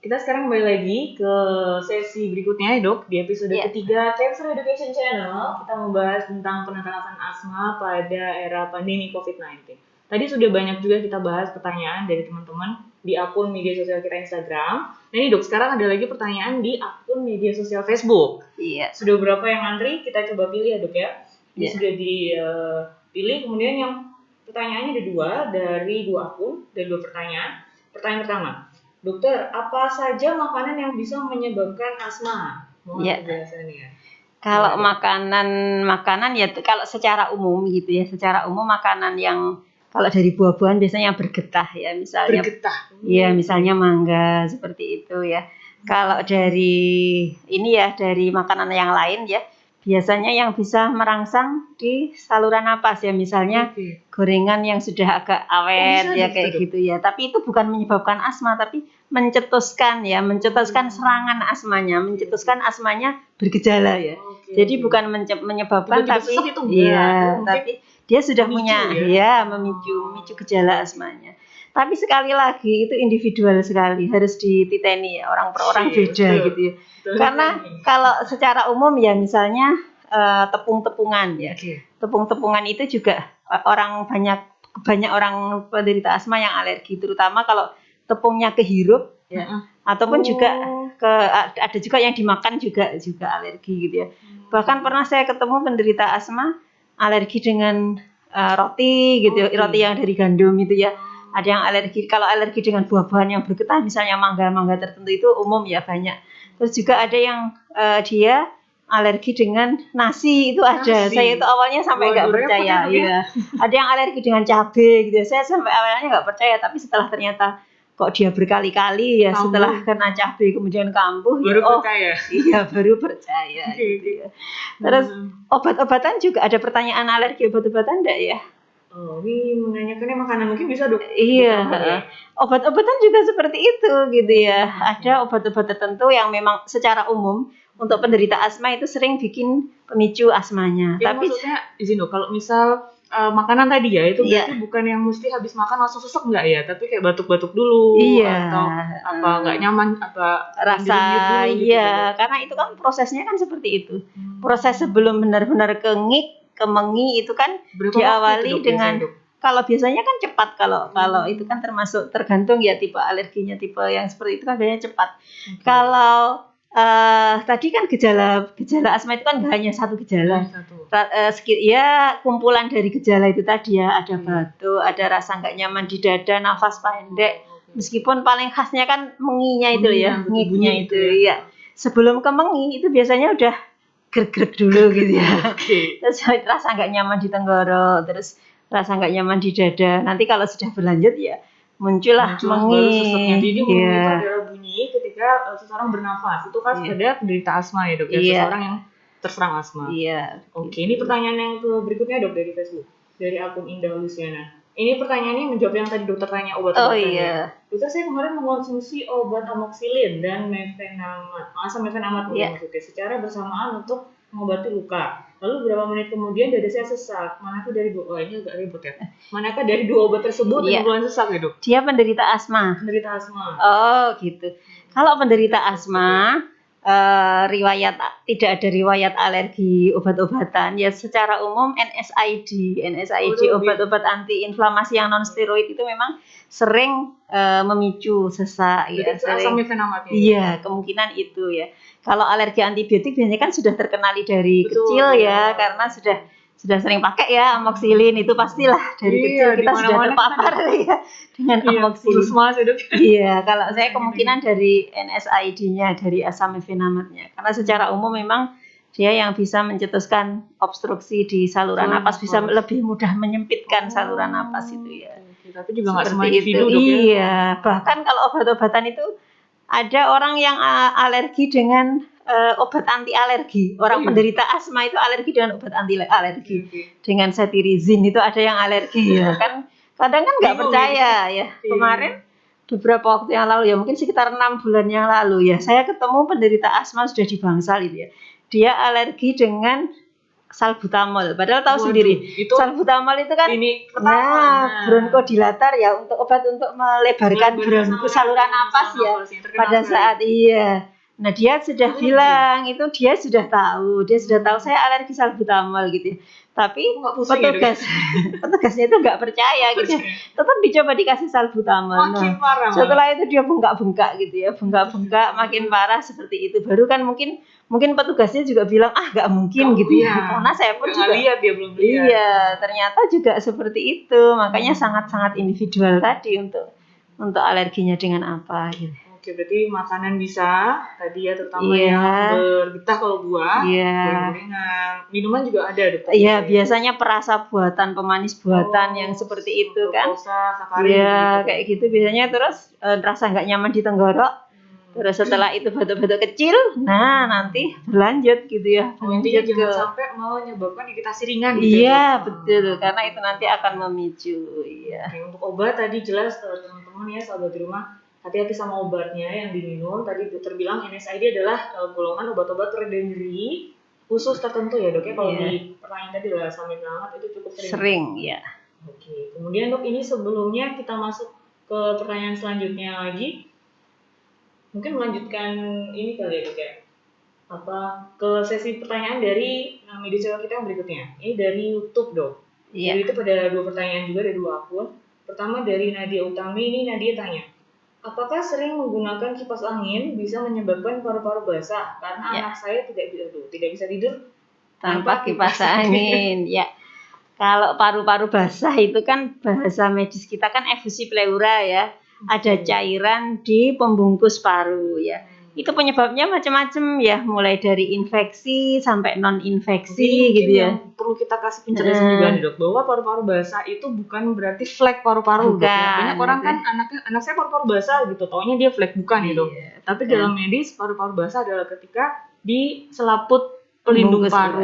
Speaker 2: Kita sekarang kembali lagi ke sesi berikutnya ya dok. Di episode
Speaker 3: Iya.
Speaker 2: ketiga Cancer Education Channel, kita membahas tentang penangkalan asma pada era pandemi COVID-19. Tadi sudah banyak juga kita bahas pertanyaan dari teman-teman di akun media sosial kita Instagram. Nah ini dok, sekarang ada lagi pertanyaan di akun media sosial Facebook.
Speaker 3: Iya.
Speaker 2: Sudah berapa yang antri? Kita coba pilih ya dok ya. Ini
Speaker 3: Iya.
Speaker 2: sudah dipilih, kemudian yang pertanyaannya ada dari dua akun, dari dua pertanyaan. Pertanyaan pertama, dokter, apa saja makanan yang bisa menyebabkan asma? Mohon
Speaker 3: Iya.
Speaker 2: penjelasannya.
Speaker 3: Kalau makanan ya kalau secara umum gitu ya, secara umum makanan yang kalau dari buah-buahan biasanya yang bergetah ya, misalnya
Speaker 2: Bergetah.
Speaker 3: ya misalnya mangga seperti itu ya. Kalau dari ini ya dari makanan yang lain ya, biasanya yang bisa merangsang di saluran napas ya, misalnya
Speaker 2: Oke.
Speaker 3: gorengan yang sudah agak awet
Speaker 2: bisa
Speaker 3: ya
Speaker 2: gitu,
Speaker 3: kayak
Speaker 2: Dok?
Speaker 3: gitu ya. Tapi itu bukan menyebabkan asma, tapi mencetuskan serangan asmanya, mencetuskan asmanya bergejala ya.
Speaker 2: Oke.
Speaker 3: Jadi bukan menyebabkan,
Speaker 2: Tiba-tiba
Speaker 3: tapi
Speaker 2: sesak itu enggak,
Speaker 3: iya,
Speaker 2: mungkin
Speaker 3: tapi dia sudah
Speaker 2: memicu
Speaker 3: punya
Speaker 2: ya?
Speaker 3: memicu gejala asmanya. Tapi sekali lagi itu individual sekali, harus dititeni ya, orang per orang
Speaker 2: Iya,
Speaker 3: beda
Speaker 2: betul.
Speaker 3: gitu ya.
Speaker 2: Betul.
Speaker 3: Karena kalau secara umum ya misalnya tepung-tepungan ya.
Speaker 2: Oke.
Speaker 3: Tepung-tepungan itu juga banyak orang penderita asma yang alergi, terutama kalau tepungnya kehirup ya. Ataupun juga ada juga yang dimakan juga alergi gitu ya. Bahkan pernah saya ketemu penderita asma alergi dengan roti gitu,
Speaker 2: Oke.
Speaker 3: roti yang dari gandum itu ya. Ada yang alergi, kalau alergi dengan buah-buahan yang bergetah, misalnya mangga tertentu itu umum ya banyak. Terus juga ada yang dia alergi dengan nasi itu ada.
Speaker 2: Nasi.
Speaker 3: Saya itu awalnya sampai nggak
Speaker 2: Waduh,
Speaker 3: percaya.
Speaker 2: repot ya, Dok,
Speaker 3: Iya. Ada yang alergi dengan cabai gitu. Saya sampai awalnya nggak percaya, tapi setelah ternyata kok dia berkali-kali ya
Speaker 2: Kambuh.
Speaker 3: setelah kena cabai kemudian kambuh
Speaker 2: Baru
Speaker 3: ya,
Speaker 2: percaya.
Speaker 3: iya baru percaya
Speaker 2: Oke,
Speaker 3: gitu ya. Terus obat-obatan juga ada pertanyaan alergi obat-obatan enggak ya?
Speaker 2: Oh, ini menanyakannya makanan mungkin bisa dok.
Speaker 3: Iya,
Speaker 2: Ditambah ya?
Speaker 3: obat-obatan juga seperti itu gitu ya. Ada obat-obat tertentu yang memang secara umum untuk penderita asma itu sering bikin pemicu asmanya.
Speaker 2: Jadi
Speaker 3: Tapi
Speaker 2: maksudnya izin dok, kalau misal makanan tadi ya itu
Speaker 3: Iya.
Speaker 2: berarti bukan yang mesti habis makan langsung sesek enggak ya, tapi kayak batuk-batuk dulu
Speaker 3: Iya.
Speaker 2: atau apa enggak nyaman apa
Speaker 3: rasa
Speaker 2: nyindir-nyindir dulu gitu,
Speaker 3: iya, karena itu kan prosesnya kan seperti itu. Proses sebelum benar-benar kemengi itu kan
Speaker 2: Berapa
Speaker 3: diawali
Speaker 2: waktu itu, Dok,
Speaker 3: dengan
Speaker 2: biasanya, Dok?
Speaker 3: kalau biasanya kan cepat, kalau itu kan termasuk tergantung ya tipe alerginya, tipe yang seperti itu kan biasanya cepat. Kalau tadi kan gejala asma itu kan nggak hanya satu gejala.
Speaker 2: Satu.
Speaker 3: Ya kumpulan dari gejala itu tadi ya, ada batuk, ada rasa nggak nyaman di dada, nafas pendek. Meskipun paling khasnya kan menginya itu ya,
Speaker 2: Mengi,
Speaker 3: ngiknya
Speaker 2: bunyi
Speaker 3: itu
Speaker 2: itu
Speaker 3: ya. Sebelum ke mengi itu biasanya udah greg-greg dulu gitu ya.
Speaker 2: Oke.
Speaker 3: Terus rasa nggak nyaman di tenggorok, terus rasa nggak nyaman di dada. Nanti kalau sudah berlanjut ya muncullah
Speaker 2: Baru
Speaker 3: mengi.
Speaker 2: seseknya. Jadi mengi itu
Speaker 3: Iya.
Speaker 2: adalah bunyi ketika seseorang bernafas. Itu kan
Speaker 3: Iya.
Speaker 2: pada penderita asma ya dok ya,
Speaker 3: Iya.
Speaker 2: seseorang yang terserang asma.
Speaker 3: Iya.
Speaker 2: Oke, ini pertanyaan yang berikutnya dok dari Facebook, dari akun Indah Luciana. Ini pertanyaannya menjawab yang tadi dokter tanya obat-obatan.
Speaker 3: Oh iya.
Speaker 2: Dokter, saya kemarin mengkonsumsi obat amoxicillin dan mefenamat, asam mefenamat
Speaker 3: Iya.
Speaker 2: maksudnya, secara bersamaan untuk mengobati luka. Lalu beberapa menit kemudian dada saya sesak. Manakah dari ini agak ribet ya. Manakah dari dua obat tersebut
Speaker 3: Iya.
Speaker 2: yang bulan sesak ya dok?
Speaker 3: Dia penderita asma.
Speaker 2: Penderita asma.
Speaker 3: Oh gitu. Kalau penderita asma tidak ada riwayat alergi obat-obatan ya, secara umum NSAID obat-obat antiinflamasi yang non steroid itu memang sering memicu sesak ya.
Speaker 2: Jadi itu asam mefenamatnya.
Speaker 3: Iya, kemungkinan itu ya. Kalau alergi antibiotik biasanya kan sudah terkenali dari
Speaker 2: Betul,
Speaker 3: kecil
Speaker 2: ya.
Speaker 3: ya, karena sudah sering pakai ya amoxicillin, itu pastilah dari
Speaker 2: Iya,
Speaker 3: kecil kita sudah
Speaker 2: dimana-mana
Speaker 3: terpapar ya dengan amoxicillin.
Speaker 2: Puskesmas ya dok.
Speaker 3: Iya, kalau saya kemungkinan dari NSAID-nya, dari asam mefenamatnya. Karena secara umum memang dia yang bisa mencetuskan obstruksi di saluran napas, bisa lebih mudah menyempitkan saluran napas itu ya.
Speaker 2: Tapi juga nggak semua
Speaker 3: Seperti
Speaker 2: individu dok ya.
Speaker 3: Iya, bahkan kalau obat-obatan itu ada orang yang alergi dengan obat anti alergi. Orang penderita asma itu alergi dengan obat anti alergi. Dengan cetirizine itu ada yang alergi ya kan. Kadang kan nggak percaya ya. Kemarin beberapa waktu yang lalu ya, mungkin sekitar 6 bulan yang lalu ya, saya ketemu penderita asma sudah di bangsal itu ya. Dia alergi dengan salbutamol. Padahal tahu
Speaker 2: Waduh,
Speaker 3: sendiri,
Speaker 2: itu
Speaker 3: salbutamol itu kan
Speaker 2: ini pertama.
Speaker 3: bronkodilator ya, untuk obat untuk melebarkan saluran napas ya. Pada saat nah dia sudah bilang itu dia sudah tahu saya alergi salbutamol gitu ya. Tapi petugasnya itu nggak percaya gitu ya. Tetap dicoba dikasih salbutamol.
Speaker 2: Makin parah.
Speaker 3: Setelah itu dia bengkak-bengkak gitu ya, bengkak-bengkak makin parah seperti itu. Baru kan mungkin petugasnya juga bilang nggak mungkin gitu ya. Karena saya pun juga
Speaker 2: lihat, dia belum lihat.
Speaker 3: Iya, ternyata juga seperti itu. Makanya sangat-sangat individual tadi untuk alerginya dengan apa gitu.
Speaker 2: Oke, berarti makanan bisa tadi ya, terutama yang bergetah kalau buah, gorengan, minuman juga ada dok.
Speaker 3: Iya, biasanya perasa buatan, pemanis buatan yang seperti itu kan. Iya, kayak gitu biasanya. Terus rasa nggak nyaman di tenggorok. Terus setelah itu batuk-batuk kecil, nah nanti berlanjut gitu ya.
Speaker 2: Intinya jangan sampai menyebabkan iritasi ringan gitu.
Speaker 3: Iya, betul. Karena itu nanti akan memicu. Iya.
Speaker 2: Oke, untuk obat tadi jelas teman-teman ya, sahabat di rumah, hati-hati sama obatnya yang diminum. Tadi dokter bilang NSAID adalah golongan obat-obat redha nyeri khusus tertentu ya dok ya. Kalau di pertanyaan tadi adalah asam hangat itu cukup sering ya. Oke, kemudian dok, ini sebelumnya kita masuk ke pertanyaan selanjutnya lagi, mungkin melanjutkan ini kali ya dok ya, ke sesi pertanyaan dari media sosial kita yang berikutnya. Ini dari YouTube dok. Jadi itu pada 2 pertanyaan juga dari 2 akun. Pertama dari Nadia Utami, ini Nadia tanya, apakah sering menggunakan kipas angin bisa menyebabkan paru-paru basah? Karena anak saya tidak bisa tidur
Speaker 3: tanpa kipas angin. Ya, kalau paru-paru basah itu kan bahasa medis kita kan efusi pleura ya. Ada cairan di pembungkus paru ya. Itu penyebabnya macam-macam ya, mulai dari infeksi sampai non-infeksi gitu ya.
Speaker 2: Perlu kita kasih penjelasan juga nih dok, bahwa paru-paru basah itu bukan berarti flek paru-paru. Banyak orang kan anak saya paru-paru basah gitu, taunya dia flek, bukan ya dok. Tapi dalam medis paru-paru basah adalah ketika di selaput pelindung paru,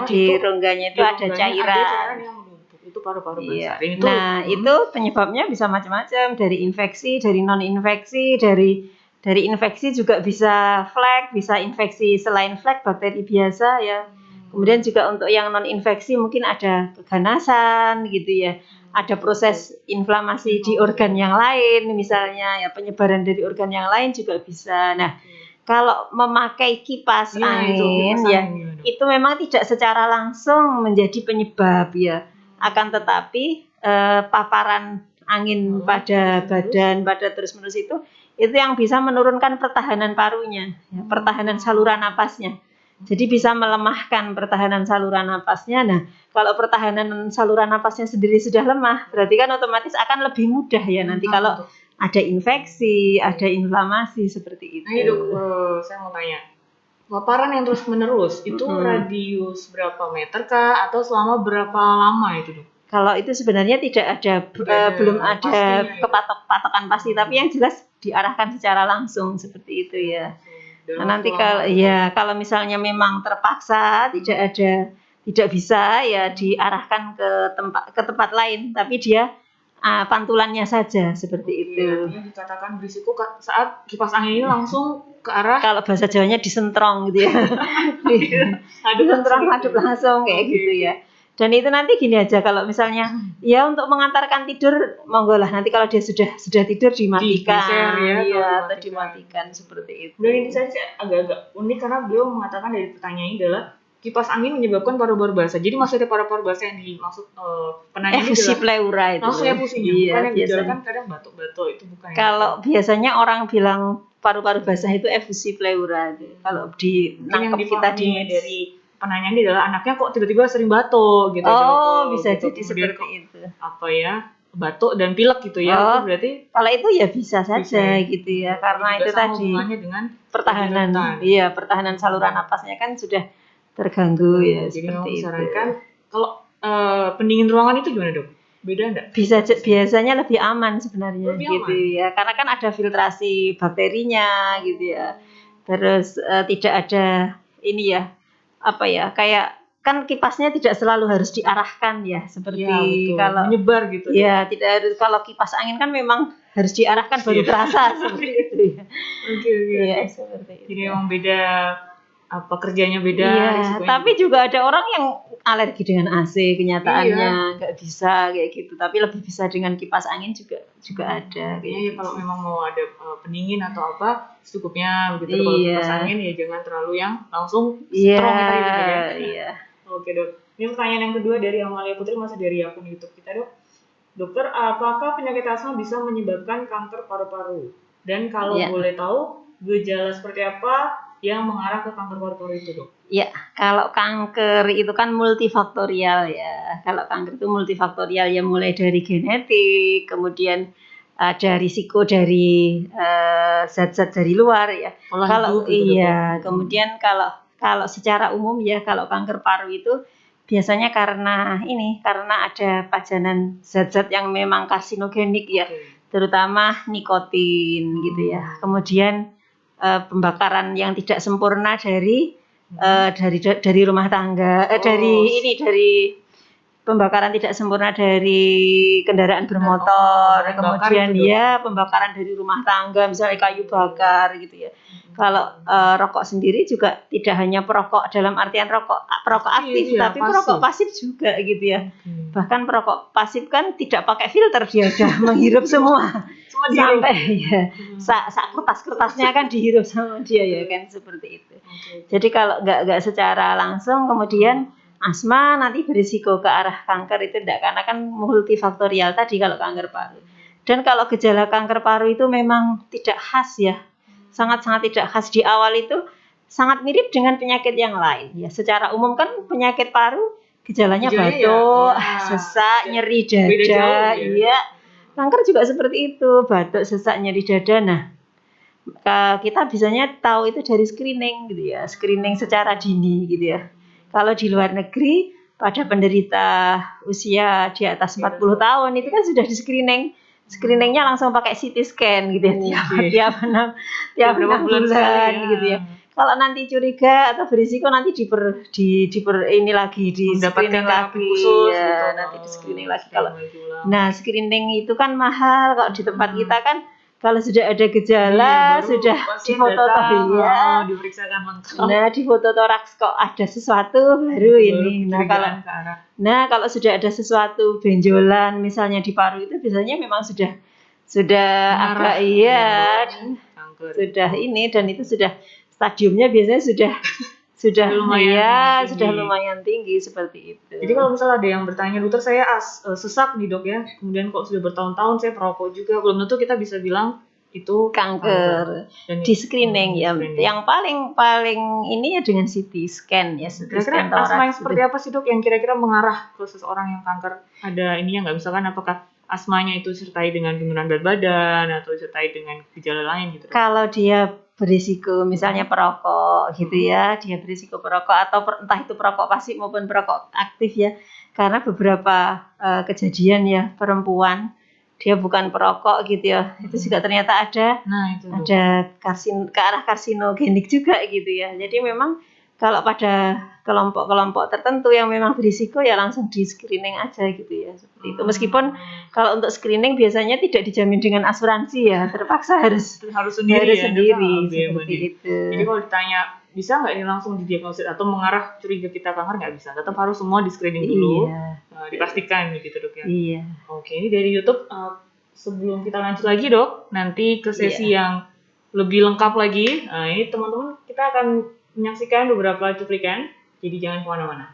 Speaker 3: di rongganya itu ada cairan
Speaker 2: yang menumpuk, itu paru-paru basah.
Speaker 3: Itu penyebabnya bisa macam-macam, dari infeksi, dari non-infeksi, dari infeksi juga bisa flek, bisa infeksi selain flek, bakteri biasa ya. Kemudian juga untuk yang non-infeksi mungkin ada keganasan gitu ya. Ada proses inflamasi di organ yang lain misalnya ya, penyebaran dari organ yang lain juga bisa. Nah, kalau memakai kipas angin itu memang tidak secara langsung menjadi penyebab ya. Akan tetapi paparan angin pada badan, pada terus-menerus itu yang bisa menurunkan pertahanan parunya, ya, pertahanan saluran napasnya. Jadi bisa melemahkan pertahanan saluran napasnya. Nah, kalau pertahanan saluran napasnya sendiri sudah lemah, berarti kan otomatis akan lebih mudah ya nanti kalau ada infeksi, ada inflamasi seperti itu.
Speaker 2: Nah, dok, saya mau tanya, paparan yang terus-menerus itu radius berapa meter kah atau selama berapa lama itu dok?
Speaker 3: Kalau itu sebenarnya tidak ada, belum ada patokan pasti, tapi yang jelas diarahkan secara langsung seperti itu ya. Nah, nanti kalau misalnya memang terpaksa tidak bisa ya diarahkan ke tempat lain, tapi dia pantulannya saja seperti itu.
Speaker 2: Artinya dikatakan berisiko saat kipas angin ini langsung ke arah,
Speaker 3: kalau bahasa Jawanya disentrong gitu ya. Disentrong aduk langsung kayak gitu ya. Dan itu nanti gini aja, kalau misalnya ya untuk mengantarkan tidur monggo lah, nanti kalau dia sudah tidur dimatikan atau dimatikan seperti itu.
Speaker 2: Dan ini saya agak-agak unik karena beliau mengatakan dari pertanyaan ini adalah kipas angin menyebabkan paru-paru basah. Jadi maksudnya paru-paru basah yang dimaksud penanya ini
Speaker 3: efusi pleura itu.
Speaker 2: Langsung efusinya, bukan yang dijelaskan kadang batuk-batuk itu bukan.
Speaker 3: Kalau biasanya orang bilang paru-paru basah itu efusi pleura. Kalau nangkep kita
Speaker 2: dari penanya ini adalah anaknya kok tiba-tiba sering batuk gitu.
Speaker 3: Bisa gitu. Jadi seperti itu.
Speaker 2: Batuk dan pilek gitu ya. Itu berarti
Speaker 3: kalau itu ya bisa saja gitu ya. Karena itu tadi
Speaker 2: dengan
Speaker 3: pertahanan. Iya, pertahanan saluran napasnya kan sudah terganggu ya.
Speaker 2: Jadi
Speaker 3: seperti itu.
Speaker 2: Disarankan kalau pendingin ruangan itu gimana dok? Beda enggak?
Speaker 3: Biasanya lebih aman sebenarnya ya. Karena kan ada filtrasi bakterinya gitu ya. Terus tidak ada ini ya, kayak kan kipasnya tidak selalu harus diarahkan ya, seperti kalau
Speaker 2: menyebar gitu.
Speaker 3: Ya, tidak harus. Kalau kipas angin kan memang harus diarahkan baru terasa seperti itu ya. Oke. Ya, seperti itu.
Speaker 2: Jadi memang beda, kerjanya beda.
Speaker 3: Iya, tapi juga ada orang yang alergi dengan AC kenyataannya nggak bisa kayak gitu, tapi lebih bisa dengan kipas angin juga ada kayak
Speaker 2: Iya,
Speaker 3: gitu.
Speaker 2: kalau memang mau ada pendingin atau apa secukupnya begitu. Kalau kipas angin ya jangan terlalu yang langsung strong tadi Dok ya.
Speaker 3: Iya.
Speaker 2: Oke Dok. Ini pertanyaan yang kedua dari Amalia Putri, masih dari akun YouTube kita Dok. Dokter, apakah penyakit asma bisa menyebabkan kanker paru-paru? Dan kalau boleh tahu gejala seperti apa yang mengarah ke kanker paru-paru itu Dok?
Speaker 3: Ya, kalau kanker itu kan multifaktorial ya. Kalau kanker itu multifaktorial ya, mulai dari genetik, kemudian ada risiko dari zat-zat dari luar ya. Kalau kemudian kalau secara umum ya, kalau kanker paru itu biasanya karena ada pajanan zat-zat yang memang karsinogenik ya, terutama nikotin gitu ya. Kemudian pembakaran yang tidak sempurna dari rumah tangga, dari pembakaran tidak sempurna dari kendaraan bermotor, kemudian pembakaran dari rumah tangga, misalnya kayu bakar gitu ya. Kalau rokok sendiri juga tidak hanya perokok dalam artian rokok aktif, tapi perokok pasif juga gitu ya. Bahkan perokok pasif kan tidak pakai filter, dia udah menghirup semua. Sampai kertas-kertasnya kan dihirup sama dia ya kan, seperti itu. Jadi kalau nggak secara langsung, kemudian asma nanti berisiko ke arah kanker itu tidak, karena kan multifaktorial tadi kalau kanker paru. Dan kalau gejala kanker paru itu memang tidak khas ya, sangat-sangat tidak khas. Di awal itu sangat mirip dengan penyakit yang lain ya. Secara umum kan penyakit paru gejalanya batuk, sesak, nyeri dada, ya. Kanker juga seperti itu, batuk, sesak, nyeri dada. Nah, kita biasanya tahu itu dari screening gitu ya, screening secara dini gitu ya. Kalau di luar negeri pada penderita usia di atas 40 tahun itu kan sudah di screeningnya langsung pakai CT scan gitu ya, tiap 6 bulan gitu ya. Kalau nanti curiga atau berisiko nanti di screening lagi khusus, ya, nanti di screening lagi. Nah, screening itu kan mahal. Kalau di tempat kita kan kalau sudah ada gejala, sudah difoto
Speaker 2: diperiksakan lengkap.
Speaker 3: Nah, di foto toraks kok ada sesuatu baru ini. Nah, kalau sudah ada sesuatu benjolan misalnya di paru itu biasanya memang sudah agak sudah ini, dan itu sudah stadiumnya biasanya sudah lumayan tinggi seperti itu.
Speaker 2: Jadi kalau misalnya ada yang bertanya, dokter saya sesak nih Dok ya, kemudian kok sudah bertahun-tahun saya perokok juga, belum tentu kita bisa bilang itu
Speaker 3: kanker. Di screening ya, yang paling ini ya dengan CT scan ya.
Speaker 2: Kira-kira asma yang seperti apa sih Dok yang kira-kira mengarah ke seseorang yang kanker? Ada ininya nggak, misalkan apakah asmanya itu disertai dengan penurunan berat badan atau disertai dengan gejala lain gitu?
Speaker 3: Kalau dia berisiko misalnya perokok gitu ya, dia berisiko perokok atau entah itu perokok pasif maupun perokok aktif ya, karena beberapa kejadian ya perempuan dia bukan perokok gitu ya, itu juga ternyata ada ke arah karsinogenik juga gitu ya. Jadi memang kalau pada kelompok-kelompok tertentu yang memang berisiko ya langsung di screening aja gitu ya, seperti itu. Meskipun kalau untuk screening biasanya tidak dijamin dengan asuransi ya, terpaksa harus sendiri seperti itu.
Speaker 2: Jadi kalau ditanya bisa nggak ini langsung didiagnosis atau mengarah curiga kita kanker, nggak bisa, tetap harus semua di screening dulu, dipastikan gitu Dok ya.
Speaker 3: Iya.
Speaker 2: Oke, ini dari YouTube. Sebelum kita lanjut lagi Dok, nanti ke sesi yang lebih lengkap lagi. Nah, ini teman-teman kita akan menyaksikan beberapa cuplikan, jadi jangan kemana-mana.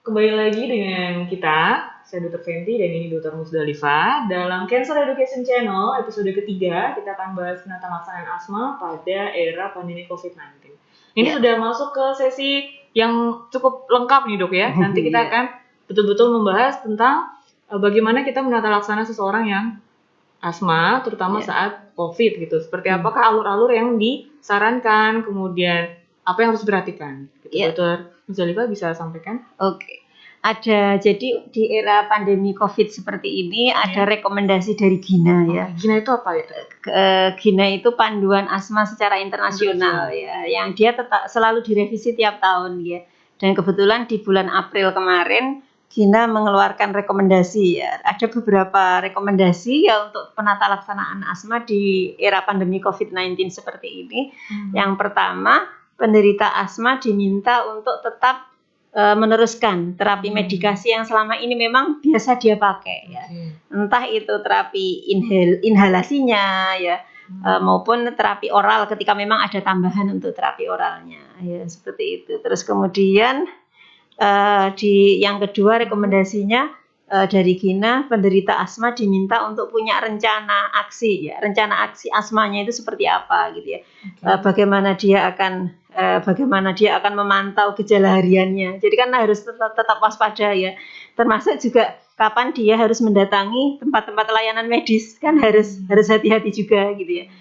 Speaker 2: Kembali lagi dengan kita, saya Dr. Fenty dan ini Dr. Musdalifah. Dalam Cancer Education Channel, episode ketiga, kita akan bahas penata laksanaan asma pada era pandemi COVID-19. Ini sudah masuk ke sesi yang cukup lengkap nih Dok ya. Nanti kita akan betul-betul membahas tentang bagaimana kita menata laksana seseorang yang asma, terutama saat COVID gitu. Seperti apakah alur-alur yang disarankan, kemudian apa yang harus diperhatikan. Gitu. Dr. Musdalifah bisa sampaikan?
Speaker 3: Oke. Ada, jadi di era pandemi COVID seperti ini ada rekomendasi dari GINA ya.
Speaker 2: Gina itu apa ya?
Speaker 3: GINA itu panduan asma secara internasional ya, yang dia tetap selalu direvisi tiap tahun ya. Dan kebetulan di bulan April kemarin GINA mengeluarkan rekomendasi ya. Ada beberapa rekomendasi ya untuk penata laksanaan asma di era pandemi COVID-19 seperti ini. Yang pertama, penderita asma diminta untuk tetap meneruskan terapi medikasi yang selama ini memang biasa dia pakai ya. Entah itu terapi inhalasinya ya, maupun terapi oral ketika memang ada tambahan untuk terapi oralnya ya, seperti itu. Terus kemudian di yang kedua rekomendasinya dari GINA, penderita asma diminta untuk punya rencana aksi ya. Rencana aksi asmanya itu seperti apa gitu ya. Bagaimana dia akan memantau gejala hariannya. Jadi kan harus tetap waspada ya. Termasuk juga kapan dia harus mendatangi tempat-tempat layanan medis, kan harus hati-hati juga gitu ya.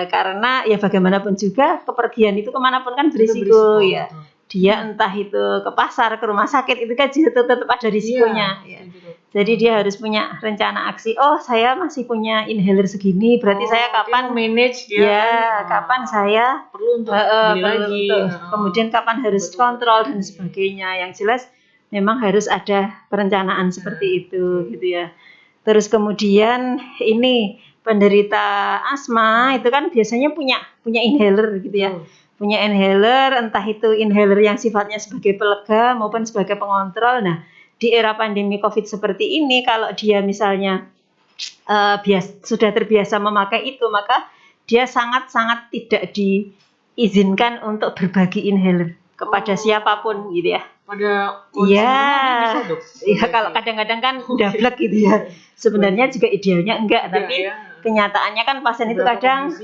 Speaker 3: Karena ya bagaimanapun juga kepergian itu kemanapun kan berisiko ya. Dia entah itu ke pasar, ke rumah sakit, itu kan tetap ada risikonya ya. Jadi dia harus punya rencana aksi. Oh, saya masih punya inhaler segini, berarti saya kapan
Speaker 2: manage dia
Speaker 3: ya, kapan saya
Speaker 2: perlu untuk beli lagi.
Speaker 3: Kemudian kapan harus kontrol dan sebagainya. Yang jelas memang harus ada perencanaan seperti itu gitu ya. Terus kemudian ini penderita asma itu kan biasanya punya inhaler gitu ya. Punya inhaler, entah itu inhaler yang sifatnya sebagai pelega maupun sebagai pengontrol. Nah, di era pandemi COVID seperti ini, kalau dia misalnya sudah terbiasa memakai itu, maka dia sangat-sangat tidak diizinkan untuk berbagi inhaler kepada siapapun gitu ya.
Speaker 2: Pada
Speaker 3: bisa, Dok. Iya, kalau kadang-kadang kan dablek gitu ya. Sebenarnya juga idealnya enggak, tapi kenyataannya kan pasien itu kadang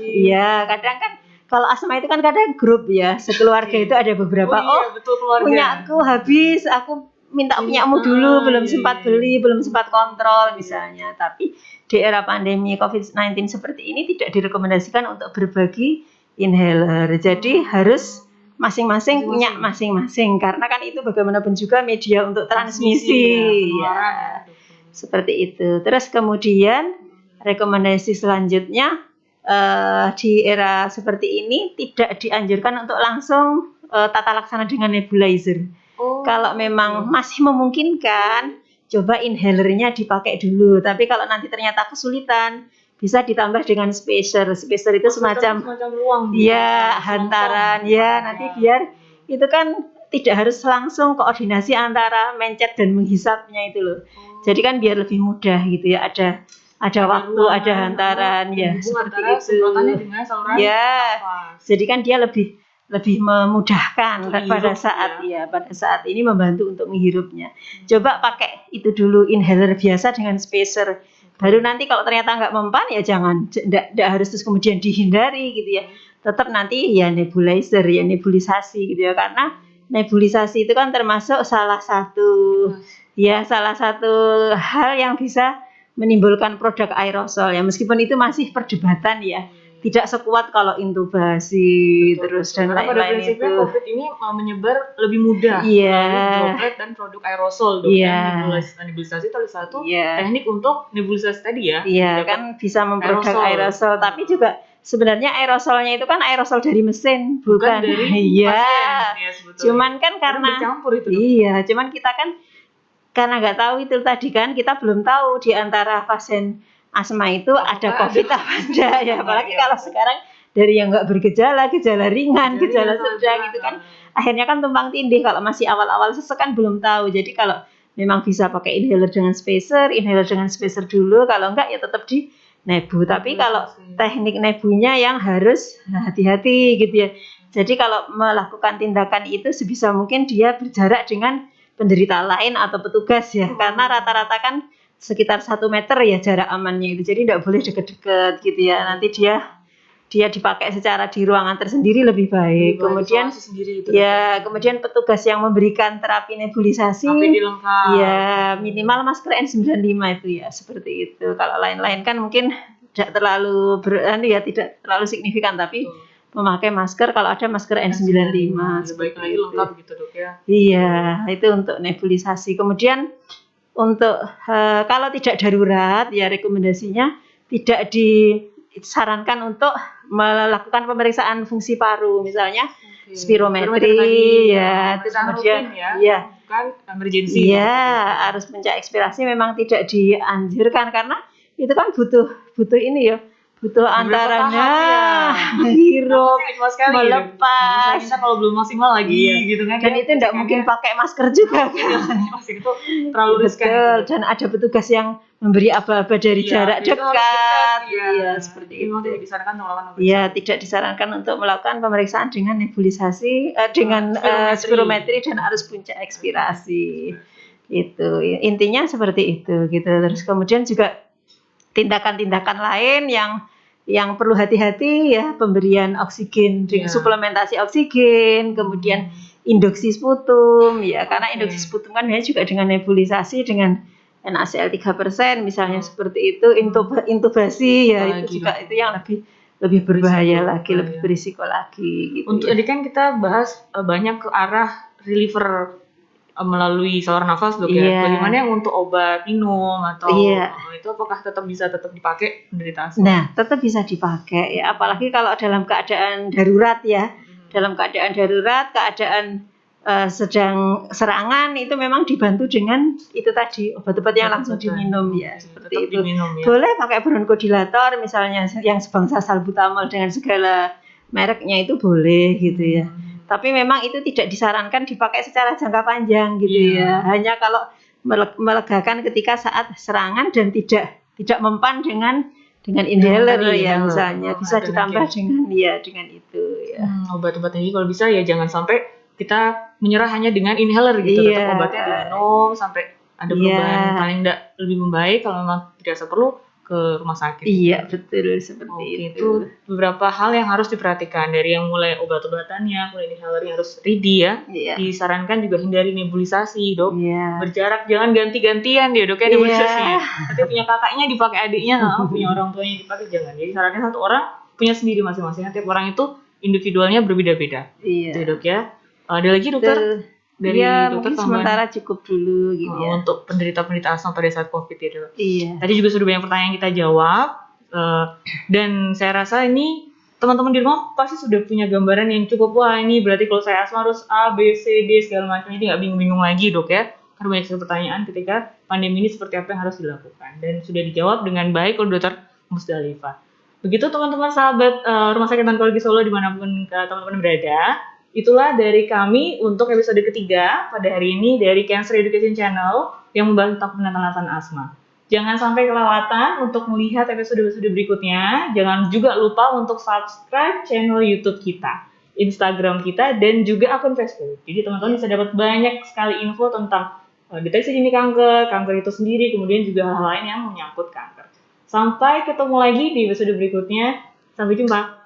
Speaker 3: kadang kan kalau asma itu kan kadang grup ya, sekeluarga itu ada beberapa.
Speaker 2: Betul,
Speaker 3: punya aku habis, aku minta punyamu dulu, belum sempat beli, belum sempat kontrol misalnya. Tapi di era pandemi COVID-19 seperti ini tidak direkomendasikan untuk berbagi inhaler. Jadi harus masing-masing punya masing-masing, karena kan itu bagaimanapun juga media untuk transmisi ya. Seperti itu. Terus kemudian rekomendasi selanjutnya, di era seperti ini tidak dianjurkan untuk langsung tata laksana dengan nebulizer. Kalau memang masih memungkinkan, coba inhalernya dipakai dulu. Tapi kalau nanti ternyata kesulitan, bisa ditambah dengan spacer. Spacer itu semacam
Speaker 2: ruang.
Speaker 3: Ya, hantaran ya. Nanti biar itu kan tidak harus langsung koordinasi antara mencet dan menghisapnya itu loh. Jadi kan biar lebih mudah gitu ya. Ada waktu, ada hantaran ya, seperti itu. Ya, jadi kan dia lebih memudahkan pada saat ini membantu untuk menghirupnya. Coba pakai itu dulu inhaler biasa dengan spacer. Baru nanti kalau ternyata nggak mempan ya tidak harus terus kemudian dihindari gitu ya. Tetap nanti ya nebulizer ya, nebulisasi gitu ya, karena nebulisasi itu kan termasuk salah satu hal yang bisa menimbulkan produk aerosol ya, meskipun itu masih perdebatan ya, tidak sekuat kalau intubasi dan lain-lain itu.
Speaker 2: COVID ini menyebar lebih mudah melalui droplet dan produk aerosol. Nebulisasi itu salah satu teknik untuk nebulisasi tadi ya.
Speaker 3: Iya, kan bisa memproduksi aerosol, tapi juga sebenarnya aerosolnya itu kan aerosol dari mesin, bukan dari pasien. Ya, cuman kan karena
Speaker 2: bercampur itu.
Speaker 3: Cuman kita kan karena nggak tahu itu tadi kan, kita belum tahu di antara pasien asma itu ada COVID apa enggak ya. Apalagi kalau sekarang dari yang nggak bergejala, gejala ringan, gejala sedang itu kan akhirnya kan tumpang tindih. Kalau masih awal-awal sesek kan belum tahu. Jadi kalau memang bisa pakai inhaler dengan spacer dulu. Kalau enggak ya tetap di nebu. Tapi kalau teknik nebunya yang harus hati-hati gitu ya. Jadi kalau melakukan tindakan itu sebisa mungkin dia berjarak dengan penderita lain atau petugas ya, karena rata-rata kan sekitar 1 meter ya jarak amannya itu, jadi tidak boleh deket-deket gitu ya. Nanti dia dipakai secara di ruangan tersendiri lebih baik. Kemudian kemudian petugas yang memberikan terapi nebulisasi ya minimal masker N95 itu ya, seperti itu. Kalau lain-lain kan mungkin tidak terlalu tidak terlalu signifikan, tapi memakai masker kalau ada masker N95.
Speaker 2: Sebaik lagi lengkap gitu dok ya.
Speaker 3: Iya, itu untuk nebulisasi. Kemudian untuk kalau tidak darurat ya rekomendasinya tidak disarankan untuk melakukan pemeriksaan fungsi paru, misalnya spirometri ya, terus kemudian ya
Speaker 2: bukan emergency.
Speaker 3: Iya, harus puncak ekspirasi memang tidak dianjurkan karena itu kan butuh ini ya, butuh antaranya menghirup, melepas.
Speaker 2: Kita kalau belum maksimal lagi gitu kan.
Speaker 3: Dan itu tidak mungkin pakai masker juga kan.
Speaker 2: Masker itu terlalu riskan.
Speaker 3: Betul, dan ada petugas yang memberi aba-aba dari jarak dekat. Iya, seperti itu.
Speaker 2: Tidak disarankan untuk melakukan
Speaker 3: Iya, tidak disarankan untuk melakukan pemeriksaan dengan nebulisasi, dengan spirometri dan arus puncak ekspirasi. Itu intinya seperti itu gitu. Terus kemudian juga tindakan-tindakan lain yang perlu hati-hati ya, pemberian oksigen dengan suplementasi oksigen, kemudian induksi sputum ya, karena induksi sputum kan juga dengan nebulisasi dengan NaCl 3% misalnya seperti itu, intubasi ya, itu juga itu yang lebih berbahaya lagi, lebih berisiko lagi gitu.
Speaker 2: Untuk tadi kan kita bahas banyak ke arah reliever melalui saluran nafas dok ya. Bagaimana yang untuk obat minum atau itu apakah tetap dipakai penderita asma?
Speaker 3: Nah, tetap bisa dipakai ya, apalagi kalau dalam keadaan darurat ya. Dalam keadaan darurat, keadaan sedang serangan itu memang dibantu dengan itu tadi obat-obat yang langsung diminum ya, seperti itu. Boleh pakai bronkodilator misalnya yang sebangsa salbutamol dengan segala mereknya itu boleh gitu ya. Tapi memang itu tidak disarankan dipakai secara jangka panjang gitu ya. Hanya kalau melegakan ketika saat serangan dan tidak mempan dengan inhaler ya misalnya, bisa ditambah dengan itu ya.
Speaker 2: Obat-obat ini kalau bisa ya jangan sampai kita menyerah hanya dengan inhaler gitu. Tetap obatnya diminum sampai ada perubahan paling tidak lebih membaik, kalau memang dirasa perlu ke rumah sakit.
Speaker 3: Iya, betul seperti
Speaker 2: itu. Beberapa hal yang harus diperhatikan dari yang mulai obat-obatannya, mulai inhalernya harus ready ya. Disarankan juga hindari nebulisasi, dok. Berjarak, jangan ganti-gantian ya, dok ya nebulisasi. Nanti punya kakaknya dipakai adiknya, punya orang tuanya dipakai, jangan. Jadi sarannya satu orang punya sendiri masing-masing. Tiap orang itu individualnya berbeda-beda. Itu dok ya. Ada lagi dokter? Dari dokter
Speaker 3: sementara cukup dulu gitu ya.
Speaker 2: Untuk penderita asma pada saat COVID ya dok. Tadi juga sudah banyak pertanyaan kita jawab, dan saya rasa ini teman-teman di rumah pasti sudah punya gambaran yang cukup, wah ini berarti kalau saya asma harus A, B, C, D segala macam, ini nggak bingung-bingung lagi dok ya. Karena banyak sekali pertanyaan ketika pandemi ini seperti apa yang harus dilakukan, dan sudah dijawab dengan baik oleh dokter Musdalifah. Begitu teman-teman sahabat Rumah Sakit Onkologi Solo dimanapun teman-teman berada. Itulah dari kami untuk episode ketiga pada hari ini dari Cancer Education Channel yang membahas tentang penanganan asma. Jangan sampai kelewatan untuk melihat episode-episode berikutnya. Jangan juga lupa untuk subscribe channel YouTube kita, Instagram kita, dan juga akun Facebook. Jadi teman-teman bisa dapat banyak sekali info tentang deteksi dini kanker itu sendiri, kemudian juga hal lain yang menyangkut kanker. Sampai ketemu lagi di episode berikutnya. Sampai jumpa.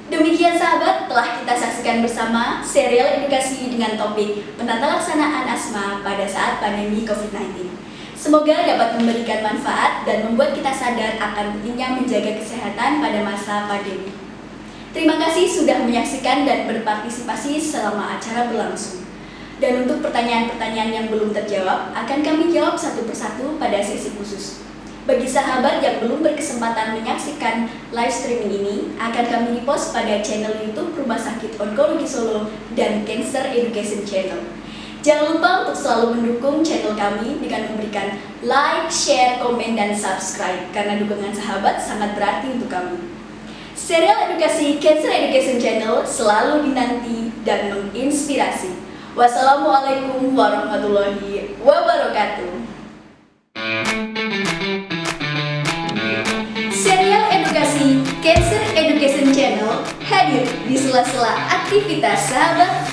Speaker 1: Demikian sahabat, telah kita saksikan bersama serial edukasi dengan topik penata laksanaan asma pada saat pandemi COVID-19. Semoga dapat memberikan manfaat dan membuat kita sadar akan pentingnya menjaga kesehatan pada masa pandemi. Terima kasih sudah menyaksikan dan berpartisipasi selama acara berlangsung. Dan untuk pertanyaan-pertanyaan yang belum terjawab, akan kami jawab satu persatu pada sesi khusus. Bagi sahabat yang belum berkesempatan menyaksikan live streaming ini, akan kami repost pada channel YouTube Rumah Sakit Onkologi Solo dan Cancer Education Channel. Jangan lupa untuk selalu mendukung channel kami dengan memberikan like, share, komen, dan subscribe, karena dukungan sahabat sangat berarti untuk kami. Serial edukasi Cancer Education Channel selalu dinanti dan menginspirasi. Wassalamualaikum warahmatullahi wabarakatuh. Serial edukasi Cancer Education Channel hadir di sela-sela aktivitas sahabat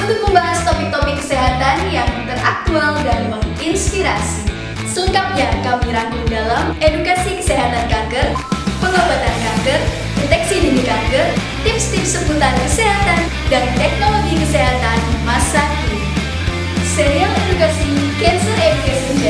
Speaker 1: untuk membahas topik-topik kesehatan yang teraktual dan menginspirasi. Selengkapnya kami rangkum dalam edukasi kesehatan kanker, pengobatan kanker, deteksi dini kanker, tips-tips seputar kesehatan, dan teknologi kesehatan masa kini. Serial edukasi Cancer Education Channel